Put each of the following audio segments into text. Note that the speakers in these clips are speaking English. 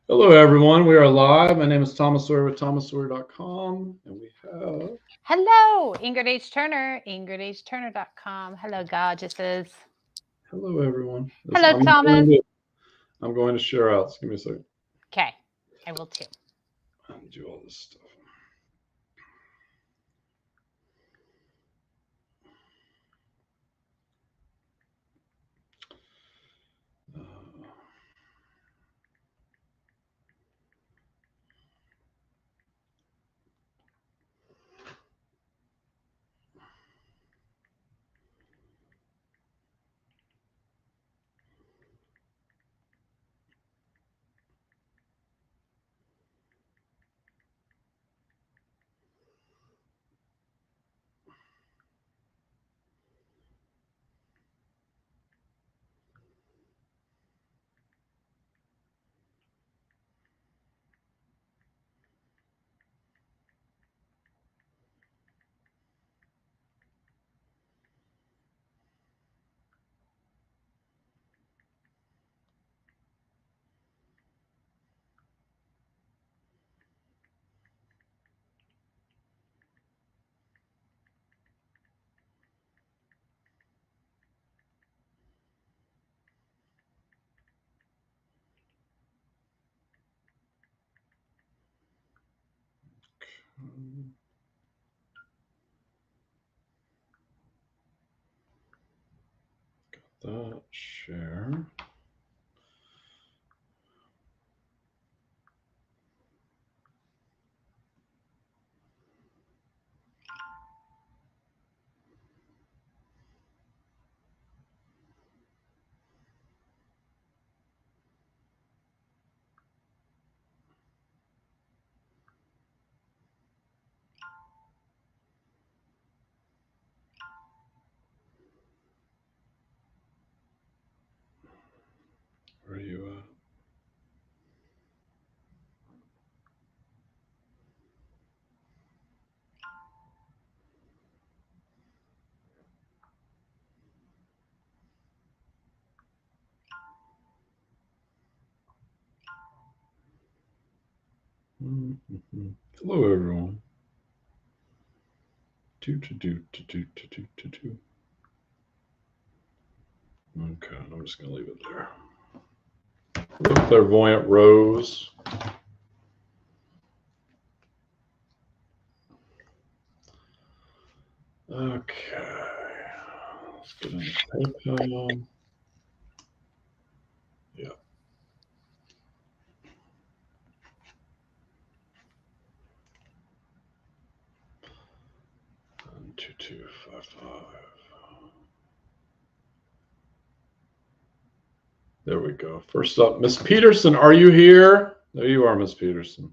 Hello, everyone. We are live. My name is Thomas Sawyer with thomassawyer.com, and we have. Hello, Ingrid H. Turner, ingridhturner.com. Hello, gorgeouses. Hello, everyone. Hello, Thomas. I'm going to share out. Just give me a second. Okay, I will too. Do all this stuff. Uh, that share. Where are you at? Mm-hmm. Hello, everyone. Do. Okay, I'm just going to leave it there. Hello, clairvoyant Rose. Okay. Let's get into PayPal. Yeah. 2255. There we go. First up, Miss Peterson, are you here? There you are, Miss Peterson.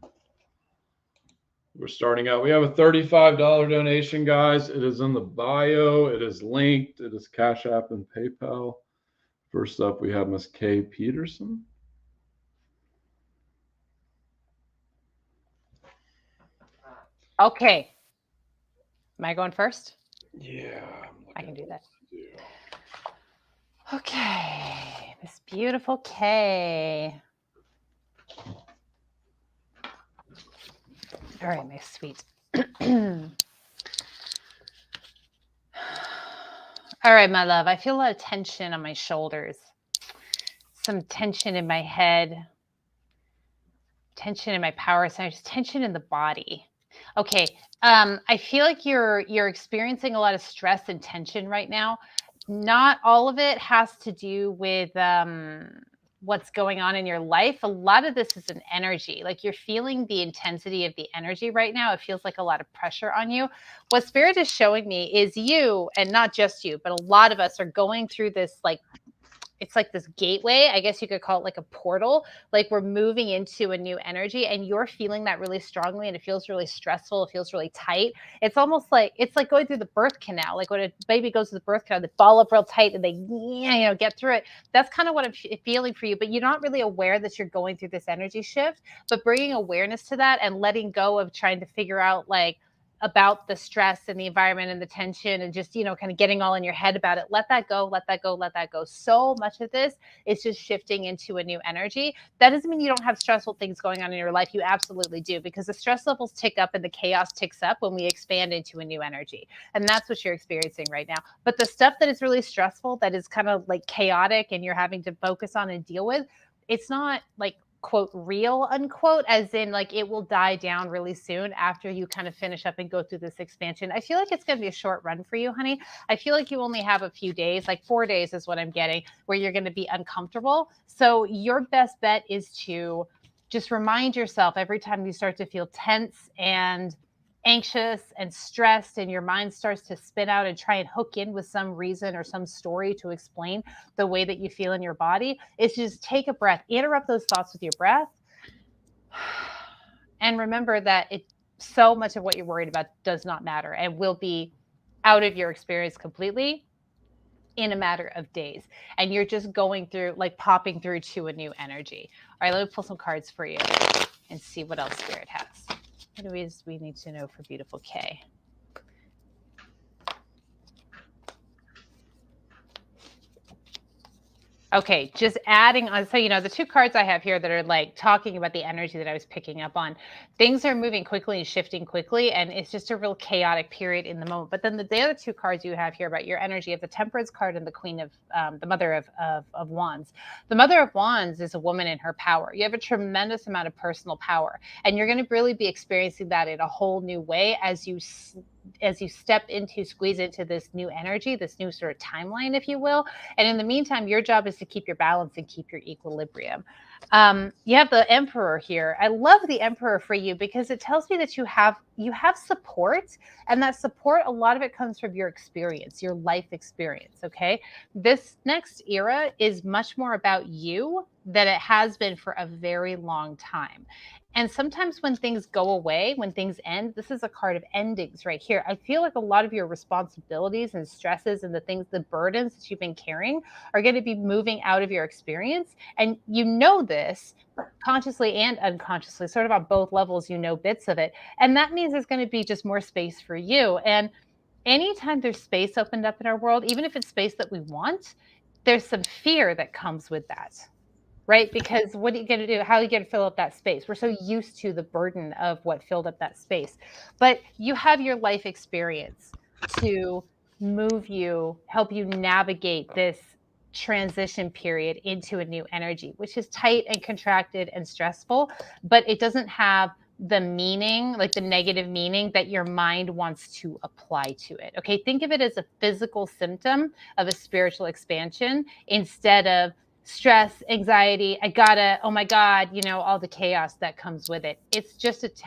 We're starting out. We have a $35 donation, guys. It is in the bio. It is linked. It is Cash App and PayPal. First up, we have Miss Kay Peterson. Okay. Am I going first? Yeah. I can do that. Okay. Miss beautiful Kay. All right, my sweet. All right, my love. I feel a lot of tension on my shoulders, some tension in my head, tension in my power centers, tension in the body. Okay. I feel like you're experiencing a lot of stress and tension right now. Not all of it has to do with what's going on in your life. A lot of this is an energy. Like you're feeling the intensity of the energy right now. It feels like a lot of pressure on you. What spirit is showing me is you, and not just you, but a lot of us are going through this like it's like this gateway. I guess you could call it like a portal. Like we're moving into a new energy and you're feeling that really strongly and it feels really stressful. It feels really tight. It's like going through the birth canal. Like when a baby goes to the birth canal, they ball up real tight and they get through it. That's kind of what I'm feeling for you, but you're not really aware that you're going through this energy shift, but bringing awareness to that and letting go of trying to figure out like about the stress and the environment and the tension and just, kind of getting all in your head about it. Let that go, let that go, let that go. So much of this is just shifting into a new energy. That doesn't mean you don't have stressful things going on in your life. You absolutely do, because the stress levels tick up and the chaos ticks up when we expand into a new energy. And that's what you're experiencing right now. But the stuff that is really stressful, that is kind of like chaotic and you're having to focus on and deal with, it's not like quote real unquote, as in like it will die down really soon after you kind of finish up and go through this expansion. I feel like it's going to be a short run for you, honey. I feel like you only have a few days, like 4 days is what I'm getting, where you're going to be uncomfortable. So your best bet is to just remind yourself every time you start to feel tense and anxious and stressed and your mind starts to spin out and try and hook in with some reason or some story to explain the way that you feel in your body, is just take a breath, interrupt those thoughts with your breath, and remember that so much of what you're worried about does not matter and will be out of your experience completely in a matter of days. And you're just going through, like popping through to a new energy. All right, let me pull some cards for you and see what else Spirit has. What do we need to know for beautiful Kay? Okay, just adding on. So, the two cards I have here that are like talking about the energy that I was picking up on, things are moving quickly and shifting quickly, and it's just a real chaotic period in the moment. But then the other two cards you have here about your energy of the Temperance card and the Queen of the Mother of Wands. The Mother of Wands is a woman in her power. You have a tremendous amount of personal power, and you're going to really be experiencing that in a whole new way as you squeeze into this new energy, this new sort of timeline, if you will. And in the meantime, your job is to keep your balance and keep your equilibrium. You have the Emperor here. I love the Emperor for you because it tells me that you have support, and that support, a lot of it comes from your experience, your life experience. Okay, this next era is much more about you than it has been for a very long time. And sometimes when things go away, when things end, this is a card of endings right here. I feel like a lot of your responsibilities and stresses and the burdens that you've been carrying are going to be moving out of your experience. And you know this consciously and unconsciously, sort of on both levels, bits of it. And that means there's going to be just more space for you. And anytime there's space opened up in our world, even if it's space that we want, there's some fear that comes with that. Right? Because what are you going to do? How are you going to fill up that space? We're so used to the burden of what filled up that space. But you have your life experience to move you, help you navigate this transition period into a new energy, which is tight and contracted and stressful, but it doesn't have the meaning, like the negative meaning that your mind wants to apply to it. Okay, think of it as a physical symptom of a spiritual expansion instead of stress, anxiety, oh my God, all the chaos that comes with it. It's just it's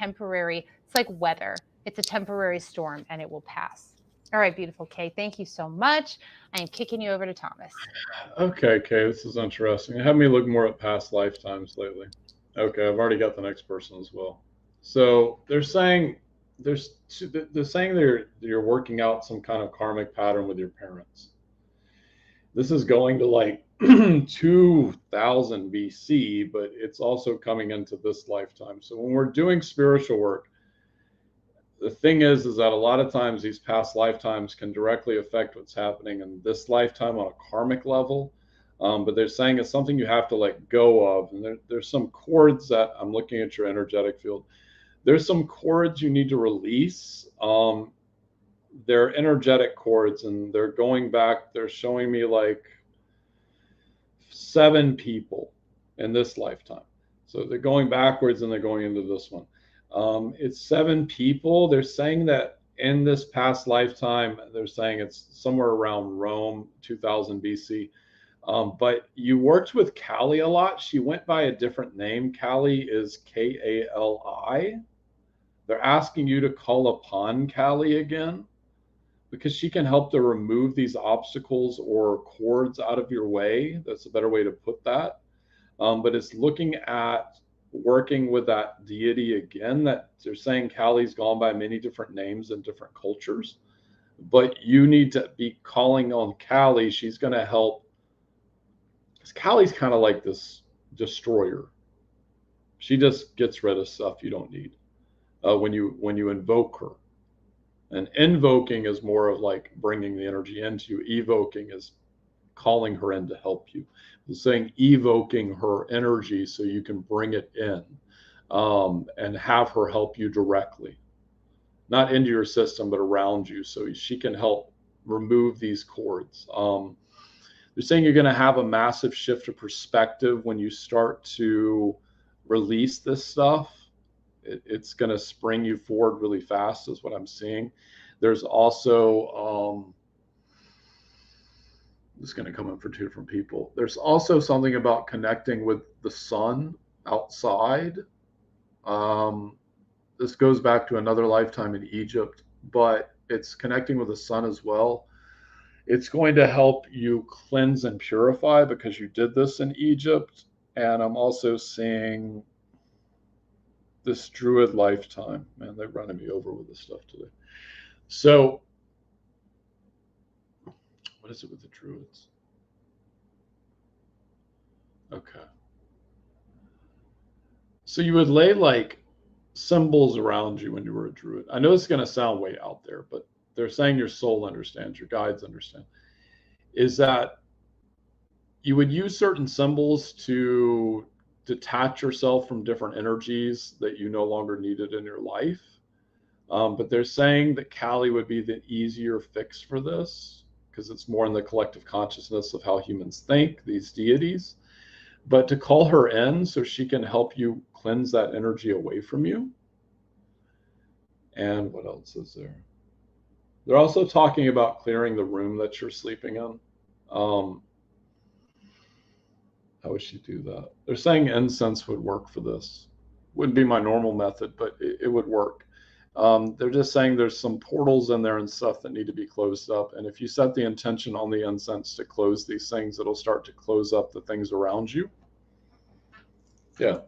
like weather. It's a temporary storm and it will pass. All right, beautiful Kay. Thank you so much. I am kicking you over to Thomas. Okay, Kay, this is interesting. Have me look more at past lifetimes lately. Okay, I've already got the next person as well. So they're saying you're working out some kind of karmic pattern with your parents. This is going to like 2000 BC, but it's also coming into this lifetime. So when we're doing spiritual work, the thing is that a lot of times these past lifetimes can directly affect what's happening in this lifetime on a karmic level. But they're saying it's something you have to let go of. And there's some cords that I'm looking at your energetic field. There's some cords you need to release. They're energetic cords, and they're going back. They're showing me like 7 people in this lifetime. So they're going backwards and they're going into this one. It's 7 people. They're saying that in this past lifetime, they're saying it's somewhere around Rome, 2000 BC. But you worked with Kali a lot. She went by a different name. Kali is Kali. They're asking you to call upon Kali again, because she can help to remove these obstacles or cords out of your way. That's a better way to put that. But it's looking at working with that deity again, that they're saying Kali's gone by many different names in different cultures. But you need to be calling on Kali. She's going to help. Because Kali's kind of like this destroyer. She just gets rid of stuff you don't need when you invoke her. And invoking is more of like bringing the energy into you. Evoking is calling her in to help you. It's saying evoking her energy so you can bring it in, and have her help you directly, not into your system, but around you, so she can help remove these cords. They're saying you're going to have a massive shift of perspective when you start to release this stuff. It's going to spring you forward really fast, is what I'm seeing. There's also, this is going to come in for two different people. There's also something about connecting with the sun outside. This goes back to another lifetime in Egypt, but it's connecting with the sun as well. It's going to help you cleanse and purify because you did this in Egypt. And I'm also seeing this druid lifetime. Man, they're running me over with this stuff today. So, what is it with the druids? Okay. So you would lay like symbols around you when you were a druid. I know it's going to sound way out there, but they're saying your soul understands, your guides understand. Is that you would use certain symbols to detach yourself from different energies that you no longer needed in your life. But they're saying that Kali would be the easier fix for this because it's more in the collective consciousness of how humans think, these deities. But to call her in so she can help you cleanse that energy away from you. And what else is there? They're also talking about clearing the room that you're sleeping in. How would she do that? They're saying incense would work for this. Wouldn't be my normal method, but it would work. They're just saying there's some portals in there and stuff that need to be closed up. And if you set the intention on the incense to close these things, it'll start to close up the things around you. Yeah.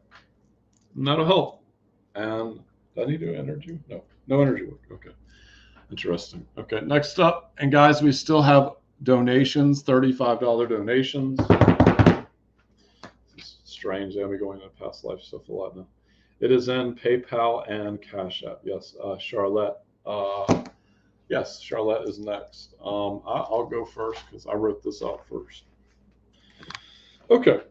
And that'll help. And do I need to do energy? No energy work. Okay. Interesting. Okay. Next up. And guys, we still have donations, $35 donations. It's strange. I'll be going into past life stuff a lot now. It is in PayPal and Cash App. Yes, Charlotte. Yes, Charlotte is next. I'll go first because I wrote this out first. Okay.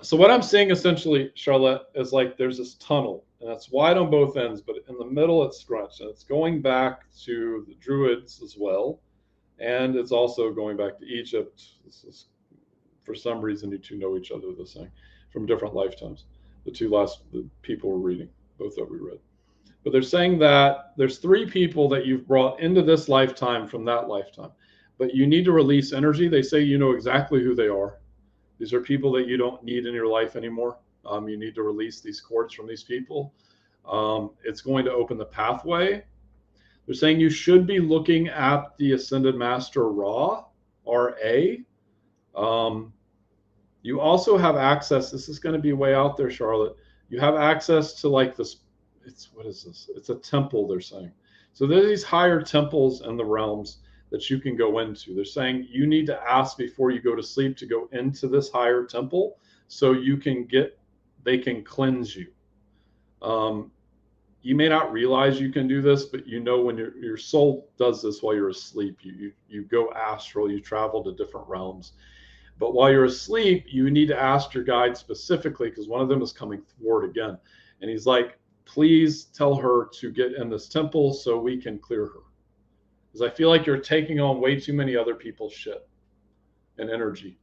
So what I'm seeing essentially, Charlotte, is like there's this tunnel, and it's wide on both ends, but in the middle it's scrunched, and it's going back to the Druids as well, and it's also going back to Egypt. This is, for some reason, you two know each other, this thing, from different lifetimes. The people we're reading, both that we read. But they're saying that there's 3 people that you've brought into this lifetime from that lifetime, but you need to release energy. They say you know exactly who they are. These are people that you don't need in your life anymore. You need to release these cords from these people. It's going to open the pathway. They're saying you should be looking at the Ascended Master Ra, R-A. You also have access. This is going to be way out there, Charlotte. You have access to like this. What is this? It's a temple, they're saying. So there's these higher temples in the realms that you can go into. They're saying you need to ask before you go to sleep to go into this higher temple so they can cleanse you. You may not realize you can do this, but you know when your soul does this while you're asleep. You go astral, you travel to different realms. But while you're asleep, you need to ask your guide specifically, because one of them is coming forward again. And he's like, please tell her to get in this temple so we can clear her. Because I feel like you're taking on way too many other people's shit and energy.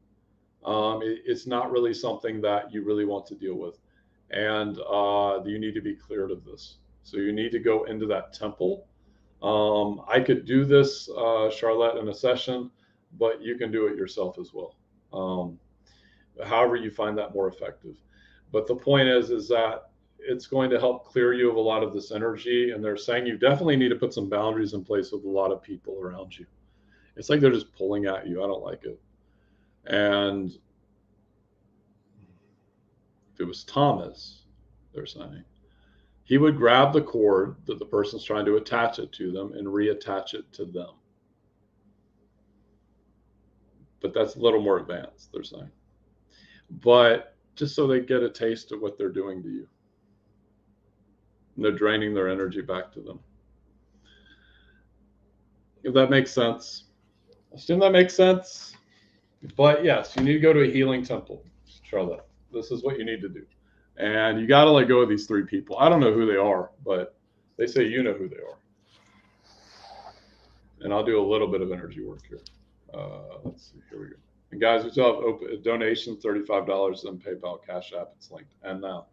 It's not really something that you really want to deal with. And you need to be cleared of this. So you need to go into that temple. I could do this, Charlotte, in a session, but you can do it yourself as well. However you find that more effective. But the point is that it's going to help clear you of a lot of this energy. And they're saying you definitely need to put some boundaries in place with a lot of people around you. It's like they're just pulling at you. I don't like it. And if it was Thomas, they're saying, he would grab the cord that the person's trying to attach it to them and reattach it to them. But that's a little more advanced, they're saying. But just so they get a taste of what they're doing to you. And they're draining their energy back to them. If that makes sense. I assume that makes sense. But yes, you need to go to a healing temple, Charlotte. This is what you need to do. And you got to let go of these 3 people. I don't know who they are, but they say you know who they are. And I'll do a little bit of energy work here. Let's see. Here we go. And guys, we still have open donation, $35 in PayPal, Cash App. It's linked. And now,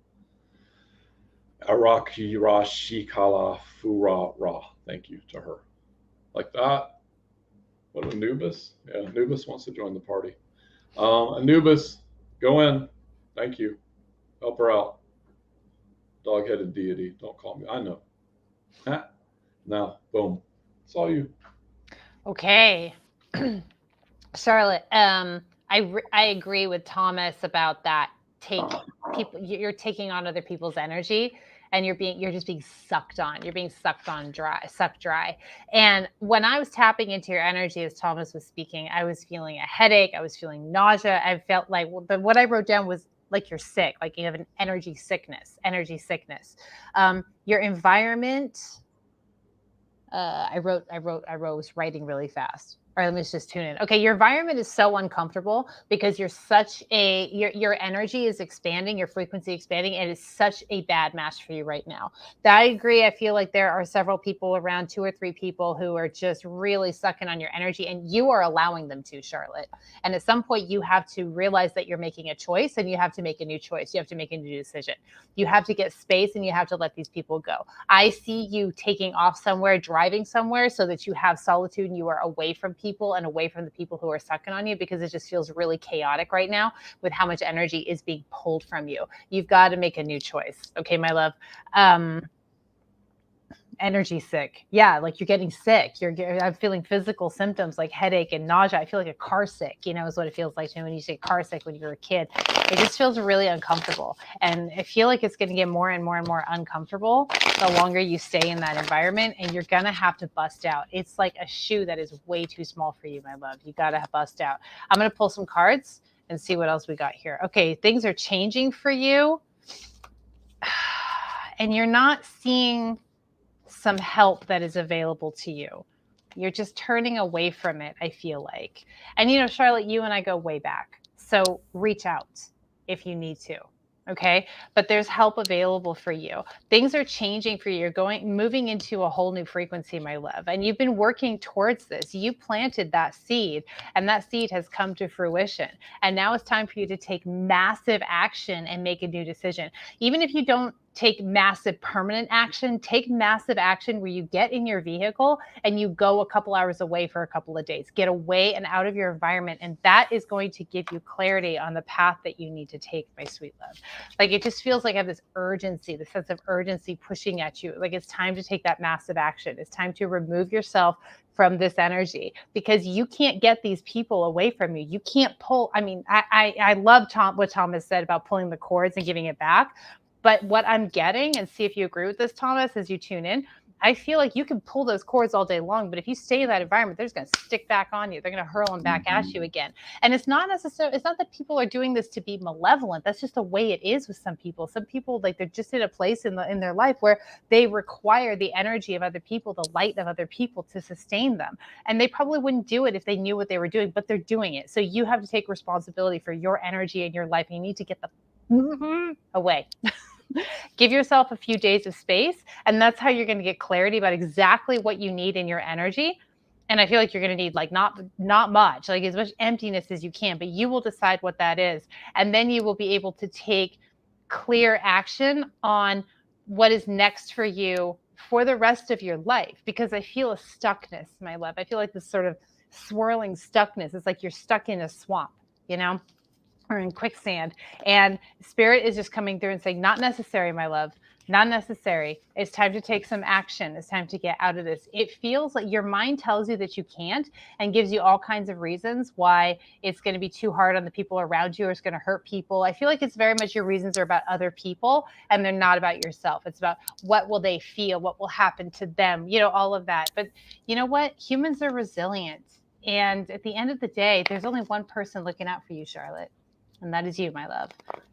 Araki Rashikala Fura Ra. Thank you to her. Like that. What, Anubis? Yeah, Anubis wants to join the party. Anubis, go in. Thank you. Help her out. Dog-headed deity. Don't call me. I know. Now, boom. It's all you. Okay. Charlotte, I agree with Thomas about that. You're taking on other people's energy, and you're just being sucked on. You're being sucked dry. And when I was tapping into your energy as Thomas was speaking, I was feeling a headache. I was feeling nausea. I felt like, but what I wrote down was like you're sick, like you have an energy sickness. Your environment. I was writing really fast. All right, let me just tune in. Okay, your environment is so uncomfortable because you're your energy is expanding, your frequency expanding, and it's such a bad match for you right now. I agree. I feel like there are several people around, 2 or 3 people who are just really sucking on your energy, and you are allowing them to, Charlotte. And at some point, you have to realize that you're making a choice, and you have to make a new choice. You have to make a new decision. You have to get space, and you have to let these people go. I see you taking off somewhere, driving somewhere, so that you have solitude and you are away from people and away from the people who are sucking on you, because it just feels really chaotic right now with how much energy is being pulled from you. You've got to make a new choice. Okay, my love. Energy sick. Yeah, like you're getting sick. I'm feeling physical symptoms like headache and nausea. I feel like a car sick, is what it feels like to me when you say car sick when you're a kid. It just feels really uncomfortable. And I feel like it's going to get more and more and more uncomfortable the longer you stay in that environment, and you're going to have to bust out. It's like a shoe that is way too small for you, my love. You got to bust out. I'm going to pull some cards and see what else we got here. Okay, things are changing for you. And you're not seeing some help that is available to you. You're just turning away from it, I feel like. And Charlotte, you and I go way back. So reach out if you need to. Okay. But there's help available for you. Things are changing for you. You're moving into a whole new frequency, my love. And you've been working towards this. You planted that seed, and that seed has come to fruition. And now it's time for you to take massive action and make a new decision. Even if you don't take massive permanent action, take massive action where you get in your vehicle and you go a couple hours away for a couple of days. Get away and out of your environment. And that is going to give you clarity on the path that you need to take, my sweet love. Like it just feels like I have this urgency, the sense of urgency pushing at you. Like it's time to take that massive action. It's time to remove yourself from this energy, because you can't get these people away from you. You can't pull. I mean, I love what Thomas said about pulling the cords and giving it back. But what I'm getting, and see if you agree with this, Thomas, as you tune in, I feel like you can pull those cords all day long, but if you stay in that environment, they're just going to stick back on you. They're going to hurl them back at you again. And it's not that people are doing this to be malevolent. That's just the way it is with some people. Some people, like, they're just in a place in their life where they require the energy of other people, the light of other people to sustain them. And they probably wouldn't do it if they knew what they were doing, but they're doing it. So you have to take responsibility for your energy in your life. And you need to get the away. Give yourself a few days of space, and that's how you're going to get clarity about exactly what you need in your energy. And I feel like you're going to need like not much, like as much emptiness as you can, but you will decide what that is. And then you will be able to take clear action on what is next for you for the rest of your life. Because I feel a stuckness, my love. I feel like this sort of swirling stuckness. It's like you're stuck in a swamp, or in quicksand, and spirit is just coming through and saying, not necessary, my love, not necessary. It's time to take some action. It's time to get out of this. It feels like your mind tells you that you can't and gives you all kinds of reasons why it's going to be too hard on the people around you, or it's going to hurt people. I feel like it's very much your reasons are about other people, and they're not about yourself. It's about what will they feel, what will happen to them, all of that. But you know what? Humans are resilient. And at the end of the day, there's only one person looking out for you, Charlotte. And that is you, my love.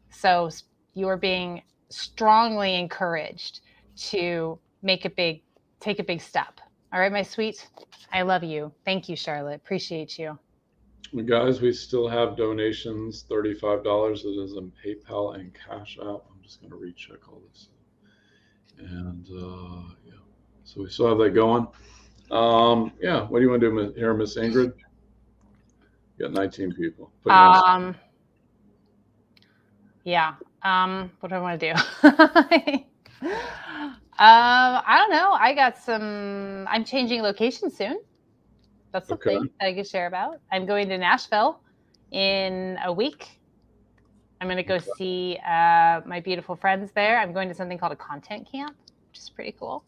So you are being strongly encouraged to take a big step. All right, my sweet. I love you. Thank you, Charlotte. Appreciate you. Guys, we still have donations, $35. It is in PayPal and Cash App. I'm just going to recheck all this. And yeah, so we still have that going. Yeah, what do you want to do here, Miss Ingrid? You got 19 people. Yeah. What do I want to do? I don't know. I'm changing location soon. That's the thing that I can share about. I'm going to Nashville in a week. I'm going to go see my beautiful friends there. I'm going to something called a content camp, which is pretty cool.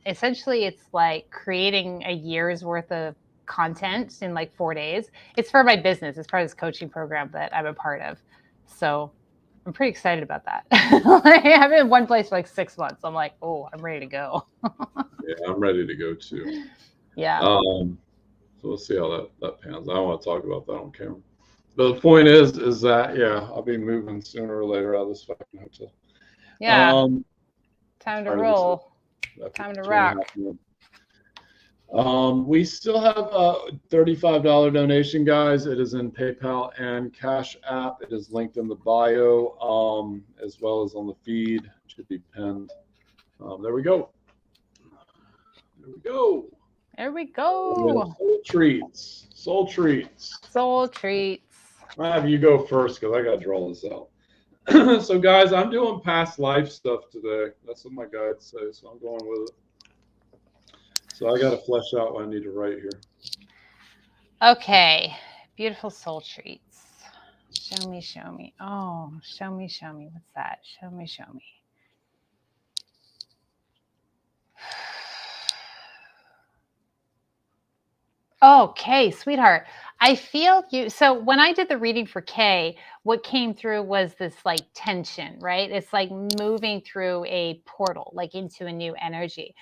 Essentially, it's like creating a year's worth of content in like 4 days. It's for my business. It's part of this coaching program that I'm a part of. So I'm pretty excited about that. I've been in one place for like 6 months. I'm like, oh, I'm ready to go. Yeah, I'm ready to go too. Yeah. So we'll see how that pans. I don't want to talk about that on camera. But the point is that, yeah, I'll be moving sooner or later out of this fucking hotel. Yeah. Time to roll. Time to rock. We still have a $35 donation, guys. It is in PayPal and Cash App. It is linked in the bio, as well as on the feed. It should be pinned. There we go. There we go. There we go. Soul treats. Soul treats. Soul treats. I'll have you go first because I got to draw this out. So, guys, I'm doing past life stuff today. That's what my guides say, so I'm going with it. So I got to flesh out what I need to write here. Okay. Beautiful soul treats. Show me, show me. Oh, show me, show me. What's that? Show me, show me. Okay, sweetheart. I feel you. So when I did the reading for Kay, what came through was this like tension, right? It's like moving through a portal, like into a new energy.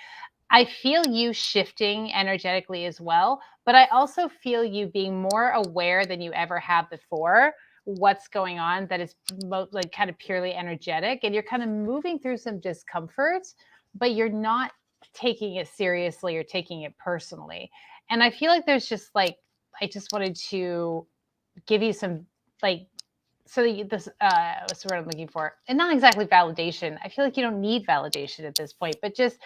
I feel you shifting energetically as well, but I also feel you being more aware than you ever have before what's going on that is like kind of purely energetic, and you're kind of moving through some discomfort, but you're not taking it seriously or taking it personally. And I feel like there's just like, I just wanted to give you some like, so this what's the word I'm looking for, and not exactly validation. I feel like you don't need validation at this point, but just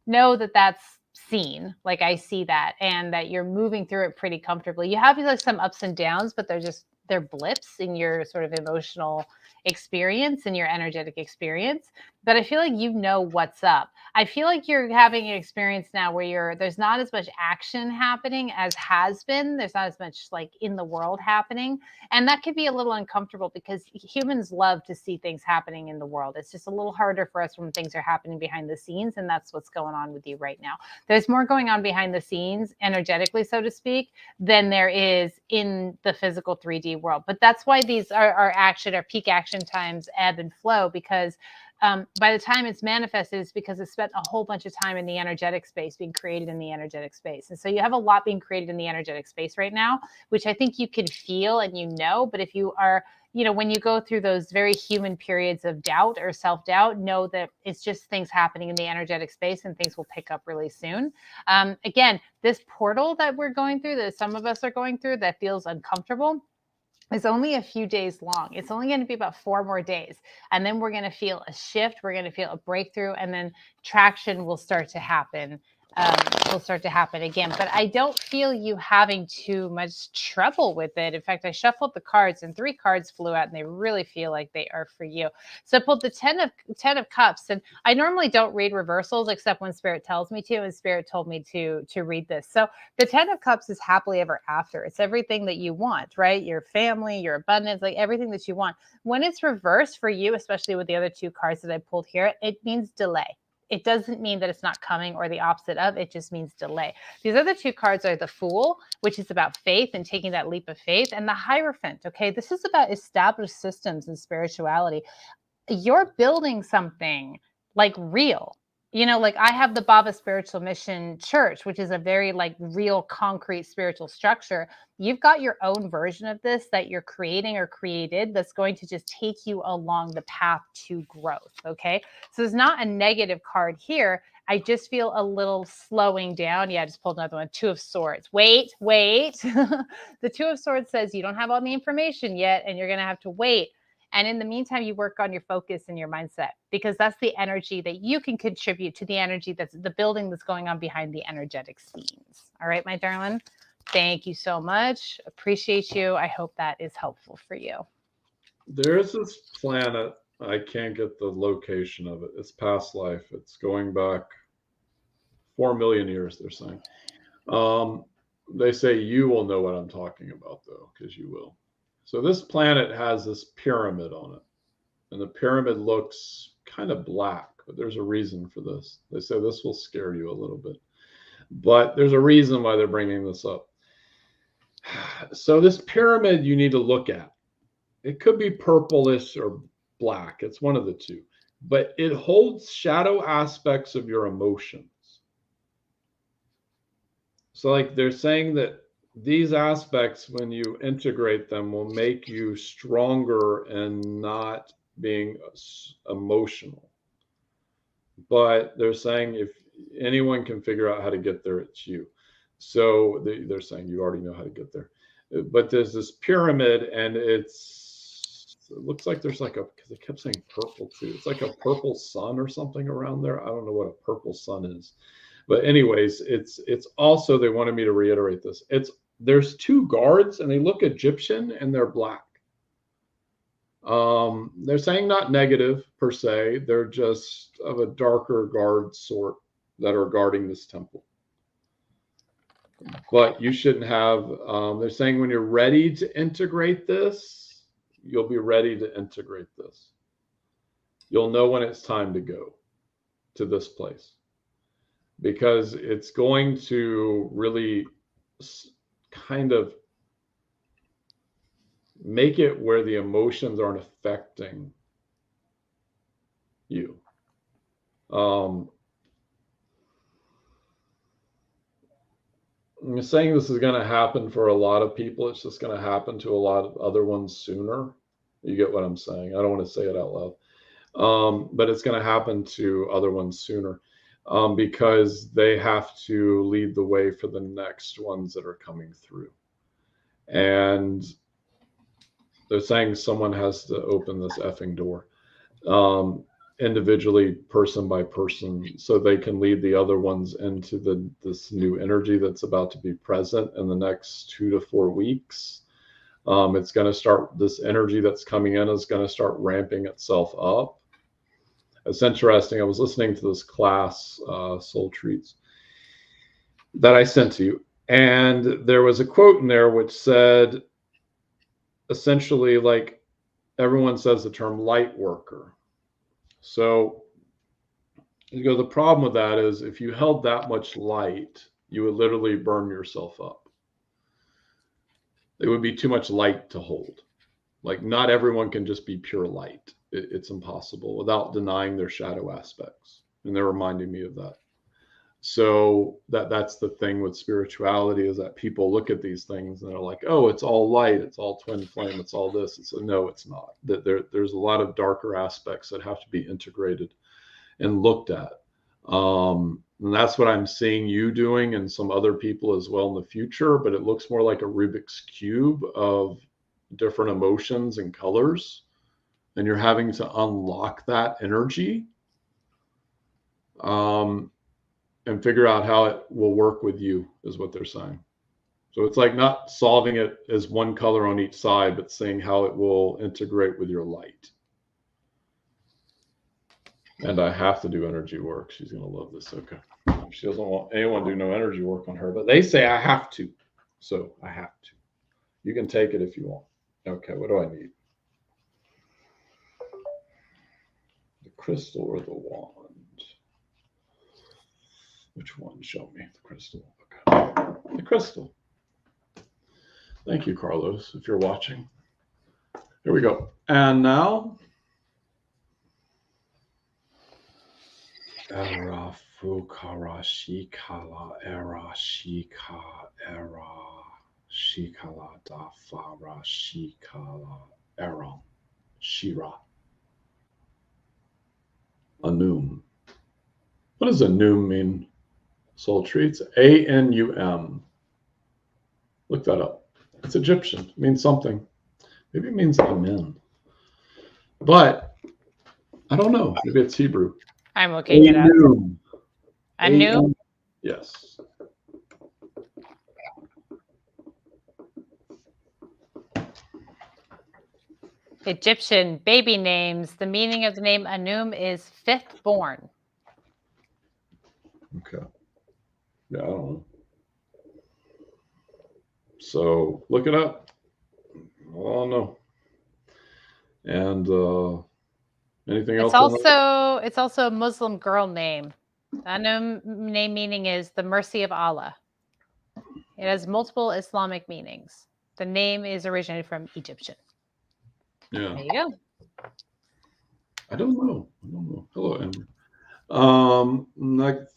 know that that's seen. Like I see that, and that you're moving through it pretty comfortably. You have like some ups and downs, but they're blips in your sort of emotional experience and your energetic experience. But I feel like you know what's up. I feel like you're having an experience now where there's not as much action happening as has been. There's not as much like in the world happening. And that could be a little uncomfortable because humans love to see things happening in the world. It's just a little harder for us when things are happening behind the scenes. And that's what's going on with you right now. There's more going on behind the scenes, energetically, so to speak, than there is in the physical 3D world. But that's why these are peak action times ebb and flow, because by the time it's manifested, it's because it's spent a whole bunch of time in the energetic space, being created in the energetic space. And so you have a lot being created in the energetic space right now, which I think you can feel and you know. But if you are, when you go through those very human periods of doubt or self-doubt, know that it's just things happening in the energetic space, and things will pick up really soon. Again, this portal that we're going through, that some of us are going through, that feels uncomfortable, is only a few days long. It's only going to be about 4 more days. And then we're going to feel a shift. We're going to feel a breakthrough. And then traction will start to happen. Again. But I don't feel you having too much trouble with it. In fact, I shuffled the cards and 3 cards flew out, and they really feel like they are for you. So I pulled the 10 of Cups, and I normally don't read reversals except when Spirit tells me to, and Spirit told me to read this. So the 10 of Cups is happily ever after. It's everything that you want, right? Your family, your abundance, like everything that you want. When it's reversed for you, especially with the other 2 cards that I pulled here, it means delay. It doesn't mean that it's not coming or the opposite of. It just means delay. These other 2 cards are the Fool, which is about faith and taking that leap of faith, and the Hierophant. Okay, this is about established systems and spirituality. You're building something like real. Like I have the Bhava Spiritual Mission Church, which is a very like real, concrete spiritual structure. You've got your own version of this that you're creating or created that's going to just take you along the path to growth. Okay. So there's not a negative card here. I just feel a little slowing down. Yeah, I just pulled another one. Two of Swords. Wait. The Two of Swords says you don't have all the information yet, and you're going to have to wait. And in the meantime, you work on your focus and your mindset, because that's the energy that you can contribute to the energy that's the building that's going on behind the energetic scenes. All right, my darling. Thank you so much. Appreciate you. I hope that is helpful for you. There's this planet. I can't get the location of it. It's past life. It's going back 4 million years, they're saying. They say you will know what I'm talking about, though, because you will. So this planet has this pyramid on it. And the pyramid looks kind of black, but there's a reason for this. They say this will scare you a little bit. But there's a reason why they're bringing this up. So this pyramid you need to look at. It could be purplish or black. It's one of the two. But it holds shadow aspects of your emotions. So like they're saying that these aspects, when you integrate them, will make you stronger and not being emotional. But they're saying if anyone can figure out how to get there, it's you. So they're saying you already know how to get there. But there's this pyramid, and it looks like there's like a, because they kept saying purple too. It's like a purple sun or something around there. I don't know what a purple sun is. But anyways, it's also, they wanted me to reiterate this. There's two guards, and they look Egyptian, and they're black. They're saying not negative per se. They're just of a darker guard sort that are guarding this temple. But you shouldn't have, they're saying when you're ready to integrate this, you'll be ready to integrate this. You'll know when it's time to go to this place, because it's going to really kind of make it where the emotions aren't affecting you. I'm saying this is going to happen for a lot of people. It's just going to happen to a lot of other ones sooner. You get what I'm saying? I don't want to say it out loud. But it's going to happen to other ones sooner, because they have to lead the way for the next ones that are coming through. And they're saying someone has to open this effing door, individually, person by person, so they can lead the other ones into this new energy that's about to be present in the next 2 to 4 weeks. It's going to start, this energy that's coming in is going to start ramping itself up. It's interesting. I was listening to this class, Soul Treats, that I sent to you. And there was a quote in there which said, essentially, like, everyone says the term light worker. So you go, the problem with that is if you held that much light, you would literally burn yourself up. It would be too much light to hold. Like, not everyone can just be pure light. It's impossible without denying their shadow aspects. And they're reminding me of that. So that's the thing with spirituality, is that people look at these things and they're like, oh, it's all light, it's all twin flame, it's all this. It's no, it's not. That there's a lot of darker aspects that have to be integrated and looked at. And that's what I'm seeing you doing, and some other people as well in the future. But it looks more like a Rubik's Cube of different emotions and colors, and you're having to unlock that energy. And figure out how it will work with you, is what they're saying. So it's like not solving it as one color on each side, but seeing how it will integrate with your light. And I have to do energy work. She's going to love this. Okay. She doesn't want anyone to do no energy work on her, but they say I have to. So I have to. You can take it if you want. Okay, what do I need? The crystal or the wand? Which one? Show me the crystal. Okay. The crystal. Thank you, Carlos, if you're watching. Here we go. And now, Era Fukara Shikala Era Shika Era Shikala Da Fara Shikala Era Shira Anum. What does Anum mean? Soul treats. A-N-U-M. Look that up. It's Egyptian. It means something. Maybe it means amen. But I don't know. Maybe it's Hebrew. I'm looking it up. Anum. Anum? Yes. Egyptian baby names. The meaning of the name Anum is fifth born. Okay. Yeah, I don't know. So look it up. Oh no. And anything else? It's also a Muslim girl name. Anum name meaning is the mercy of Allah. It has multiple Islamic meanings. The name is originated from Egyptian. Yeah. There you go. I don't know. Hello, Amber.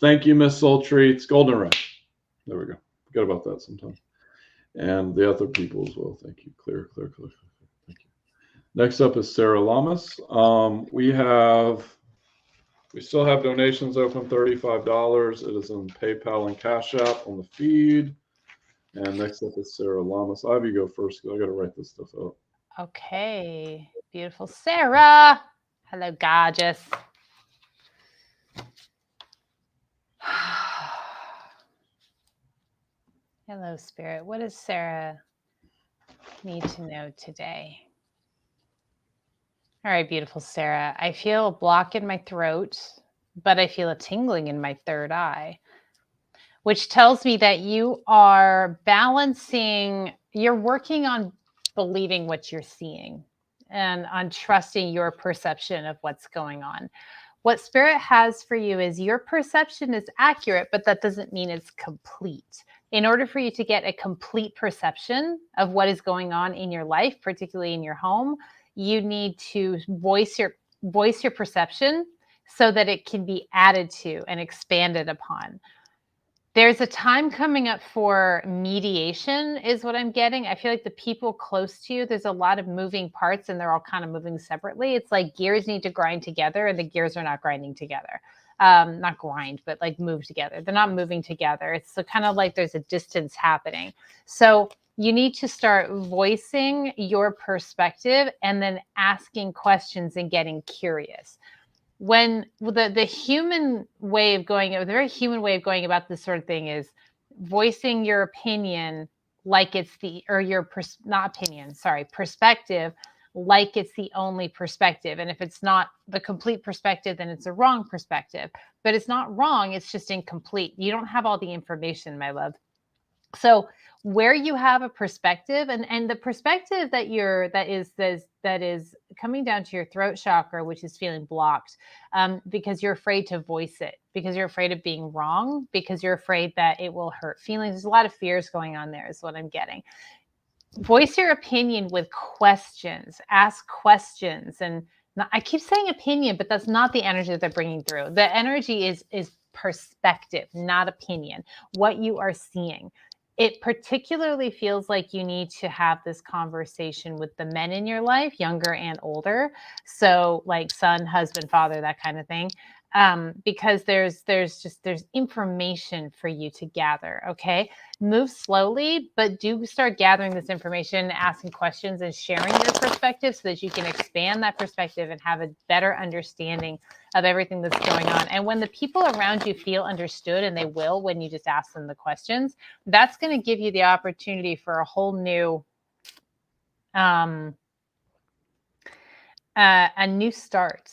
Thank you, Miss Soul Treats. Golden Rush. There we go. Forget about that sometimes. And the other people as well. Thank you. Clear. Thank you. Next up is Sarah Lamas. We still have donations open, $35. It is in PayPal and Cash App on the feed. And next up is Sarah Lamas. Ivy, go first because I got to write this stuff out. Okay. Beautiful Sarah. Hello, gorgeous. Hello, Spirit. What does Sarah need to know today? All right, beautiful Sarah. I feel a block in my throat, but I feel a tingling in my third eye, which tells me that you are balancing, you're working on believing what you're seeing and on trusting your perception of what's going on. What Spirit has for you is your perception is accurate, but that doesn't mean it's complete. In order for you to get a complete perception of what is going on in your life, particularly in your home, you need to voice your perception so that it can be added to and expanded upon. There's a time coming up for mediation is what I'm getting. I feel like the people close to you, there's a lot of moving parts and they're all kind of moving separately. It's like gears need to grind together and the gears are not grinding together. Not grind, but like move together. They're not moving together. It's kind of like there's a distance happening. So you need to start voicing your perspective and then asking questions and getting curious. When the human way of going, the very human way of going about this sort of thing is voicing your opinion like it's perspective, like it's the only perspective. And if it's not the complete perspective, then it's a wrong perspective. But it's not wrong, it's just incomplete. You don't have all the information, my love. So where you have a perspective and the perspective that is coming down to your throat chakra, which is feeling blocked, because you're afraid to voice it, because you're afraid of being wrong, because you're afraid that it will hurt feelings. There's a lot of fears going on there is what I'm getting. Voice your opinion with questions, ask questions. And I keep saying opinion, but that's not the energy that they're bringing through. The energy is perspective, not opinion, what you are seeing. It particularly feels like you need to have this conversation with the men in your life, younger and older. So like son, husband, father, that kind of thing. Because there's information for you to gather. Okay. Move slowly, but do start gathering this information, asking questions and sharing your perspective so that you can expand that perspective and have a better understanding of everything that's going on. And when the people around you feel understood, and they will when you just ask them the questions, that's going to give you the opportunity for a whole new, a new start.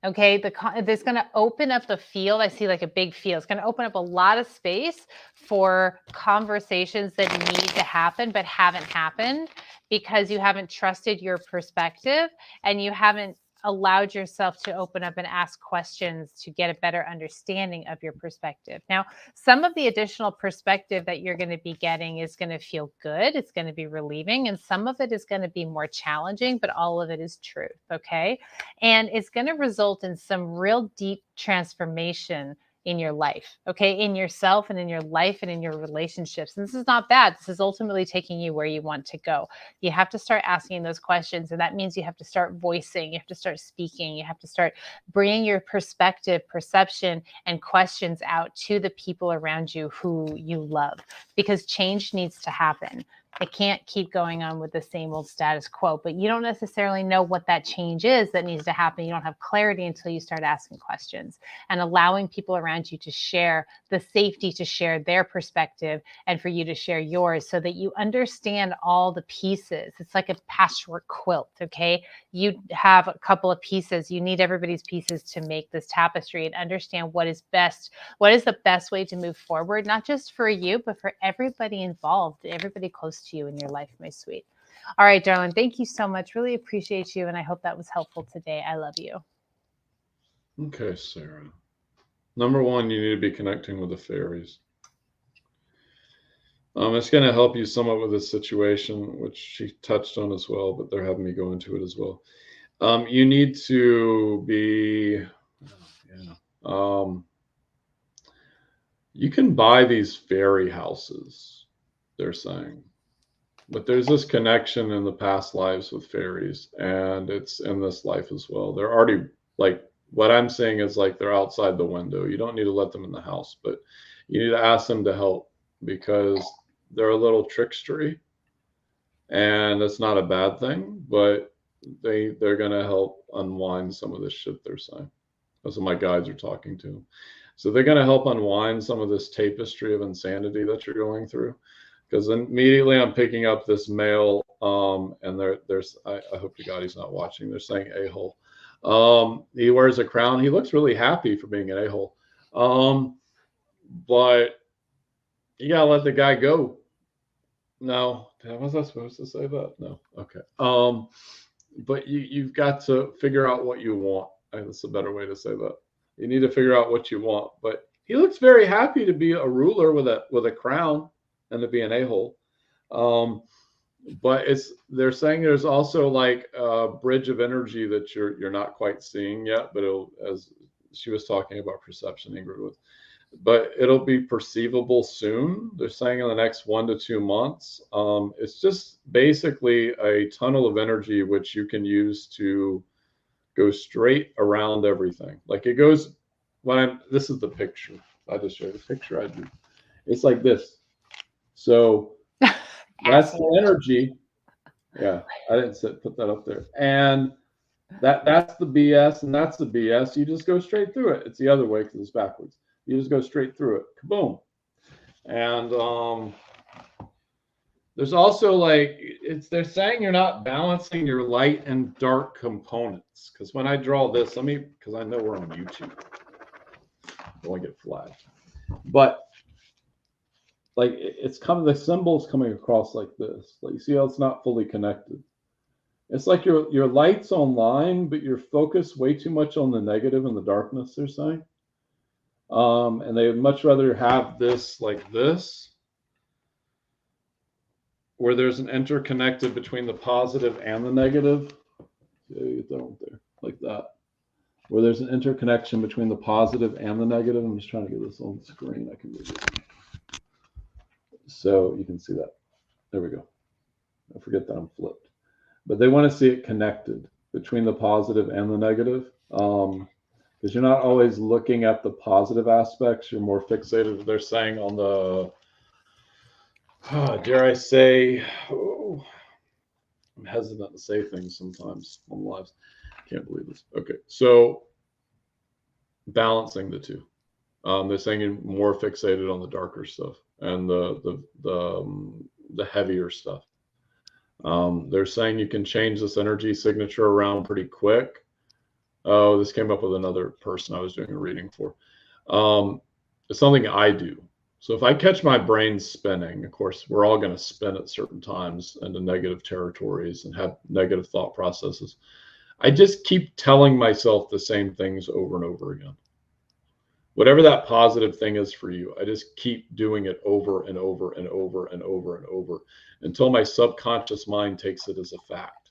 Okay, there's going to open up the field. I see like a big field. It's going to open up a lot of space for conversations that need to happen but haven't happened because you haven't trusted your perspective and you haven't allowed yourself to open up and ask questions to get a better understanding of your perspective. Now, some of the additional perspective that you're going to be getting is going to feel good. It's going to be relieving. And some of it is going to be more challenging, but all of it is truth. Okay. And it's going to result in some real deep transformation in your life, okay? In yourself and in your life and in your relationships. And this is not bad. This is ultimately taking you where you want to go. You have to start asking those questions. And that means you have to start voicing, you have to start speaking, you have to start bringing your perspective, perception, and questions out to the people around you who you love, because change needs to happen. It can't keep going on with the same old status quo, but you don't necessarily know what that change is that needs to happen. You don't have clarity until you start asking questions and allowing people around you to share the safety, to share their perspective, and for you to share yours, so that you understand all the pieces. It's like a patchwork quilt, okay? You have a couple of pieces. You need everybody's pieces to make this tapestry and understand what is best. What is the best way to move forward, not just for you, but for everybody involved, everybody close to you in your life, my sweet. All right, darling, thank you so much. Really appreciate you, and I hope that was helpful today. I love you. Okay, Sarah. Number one, you need to be connecting with the fairies. It's going to help you somewhat with this situation, which she touched on as well, but they're having me go into it as well. You need to be, you can buy these fairy houses, they're saying. But there's this connection in the past lives with fairies, and it's in this life as well. They're already, like, what I'm saying is like they're outside the window. You don't need to let them in the house, but you need to ask them to help, because they're a little trickstery, and it's not a bad thing, but they're going to help unwind some of this shit they're saying. That's what my guides are talking to. So they're going to help unwind some of this tapestry of insanity that you're going through. Because immediately I'm picking up this male, and there's I hope to God he's not watching. They're saying a-hole. He wears a crown. He looks really happy for being an a-hole. But you gotta let the guy go. No, was I supposed to say that? No. Okay. But you've got to figure out what you want. That's a better way to say that. You need to figure out what you want. But he looks very happy to be a ruler with a crown, and to be an a-hole. But they're saying there's also like a bridge of energy that you're not quite seeing yet, but as she was talking about perception, Ingrid was, but it'll be perceivable soon. They're saying in the next 1 to 2 months. It's just basically a tunnel of energy which you can use to go straight around everything. Like it goes this is the picture. I just showed the picture I do. It's like this. So that's the energy. Yeah, I didn't put that up there. And that's the BS, and that's the BS. You just go straight through it. It's the other way because it's backwards. You just go straight through it. Kaboom. And there's also like they're saying you're not balancing your light and dark components. Because when I draw this, because I know we're on YouTube. I don't want to get flagged. But like the symbol's coming across like this. Like you see how it's not fully connected. It's like your light's online, but you're focused way too much on the negative and the darkness, they're saying. And they would much rather have this like this, where there's an interconnected between the positive and the negative. Yeah, you get that one there, like that. Where there's an interconnection between the positive and the negative. I'm just trying to get this on screen. I can move it. So you can see that. There we go. I forget that I'm flipped. But they want to see it connected between the positive and the negative. Because you're not always looking at the positive aspects. You're more fixated, they're saying, on the, dare I say, I'm hesitant to say things sometimes on lives. Can't believe this. Okay, so balancing the two. They're saying you're more fixated on the darker stuff and the heavier stuff. They're saying you can change this energy signature around pretty quick. Oh, this came up with another person I was doing a reading for. It's something I do. So if I catch my brain spinning, of course, we're all going to spin at certain times into negative territories and have negative thought processes. I just keep telling myself the same things over and over again. Whatever that positive thing is for you, I just keep doing it over and over and over and over and over until my subconscious mind takes it as a fact.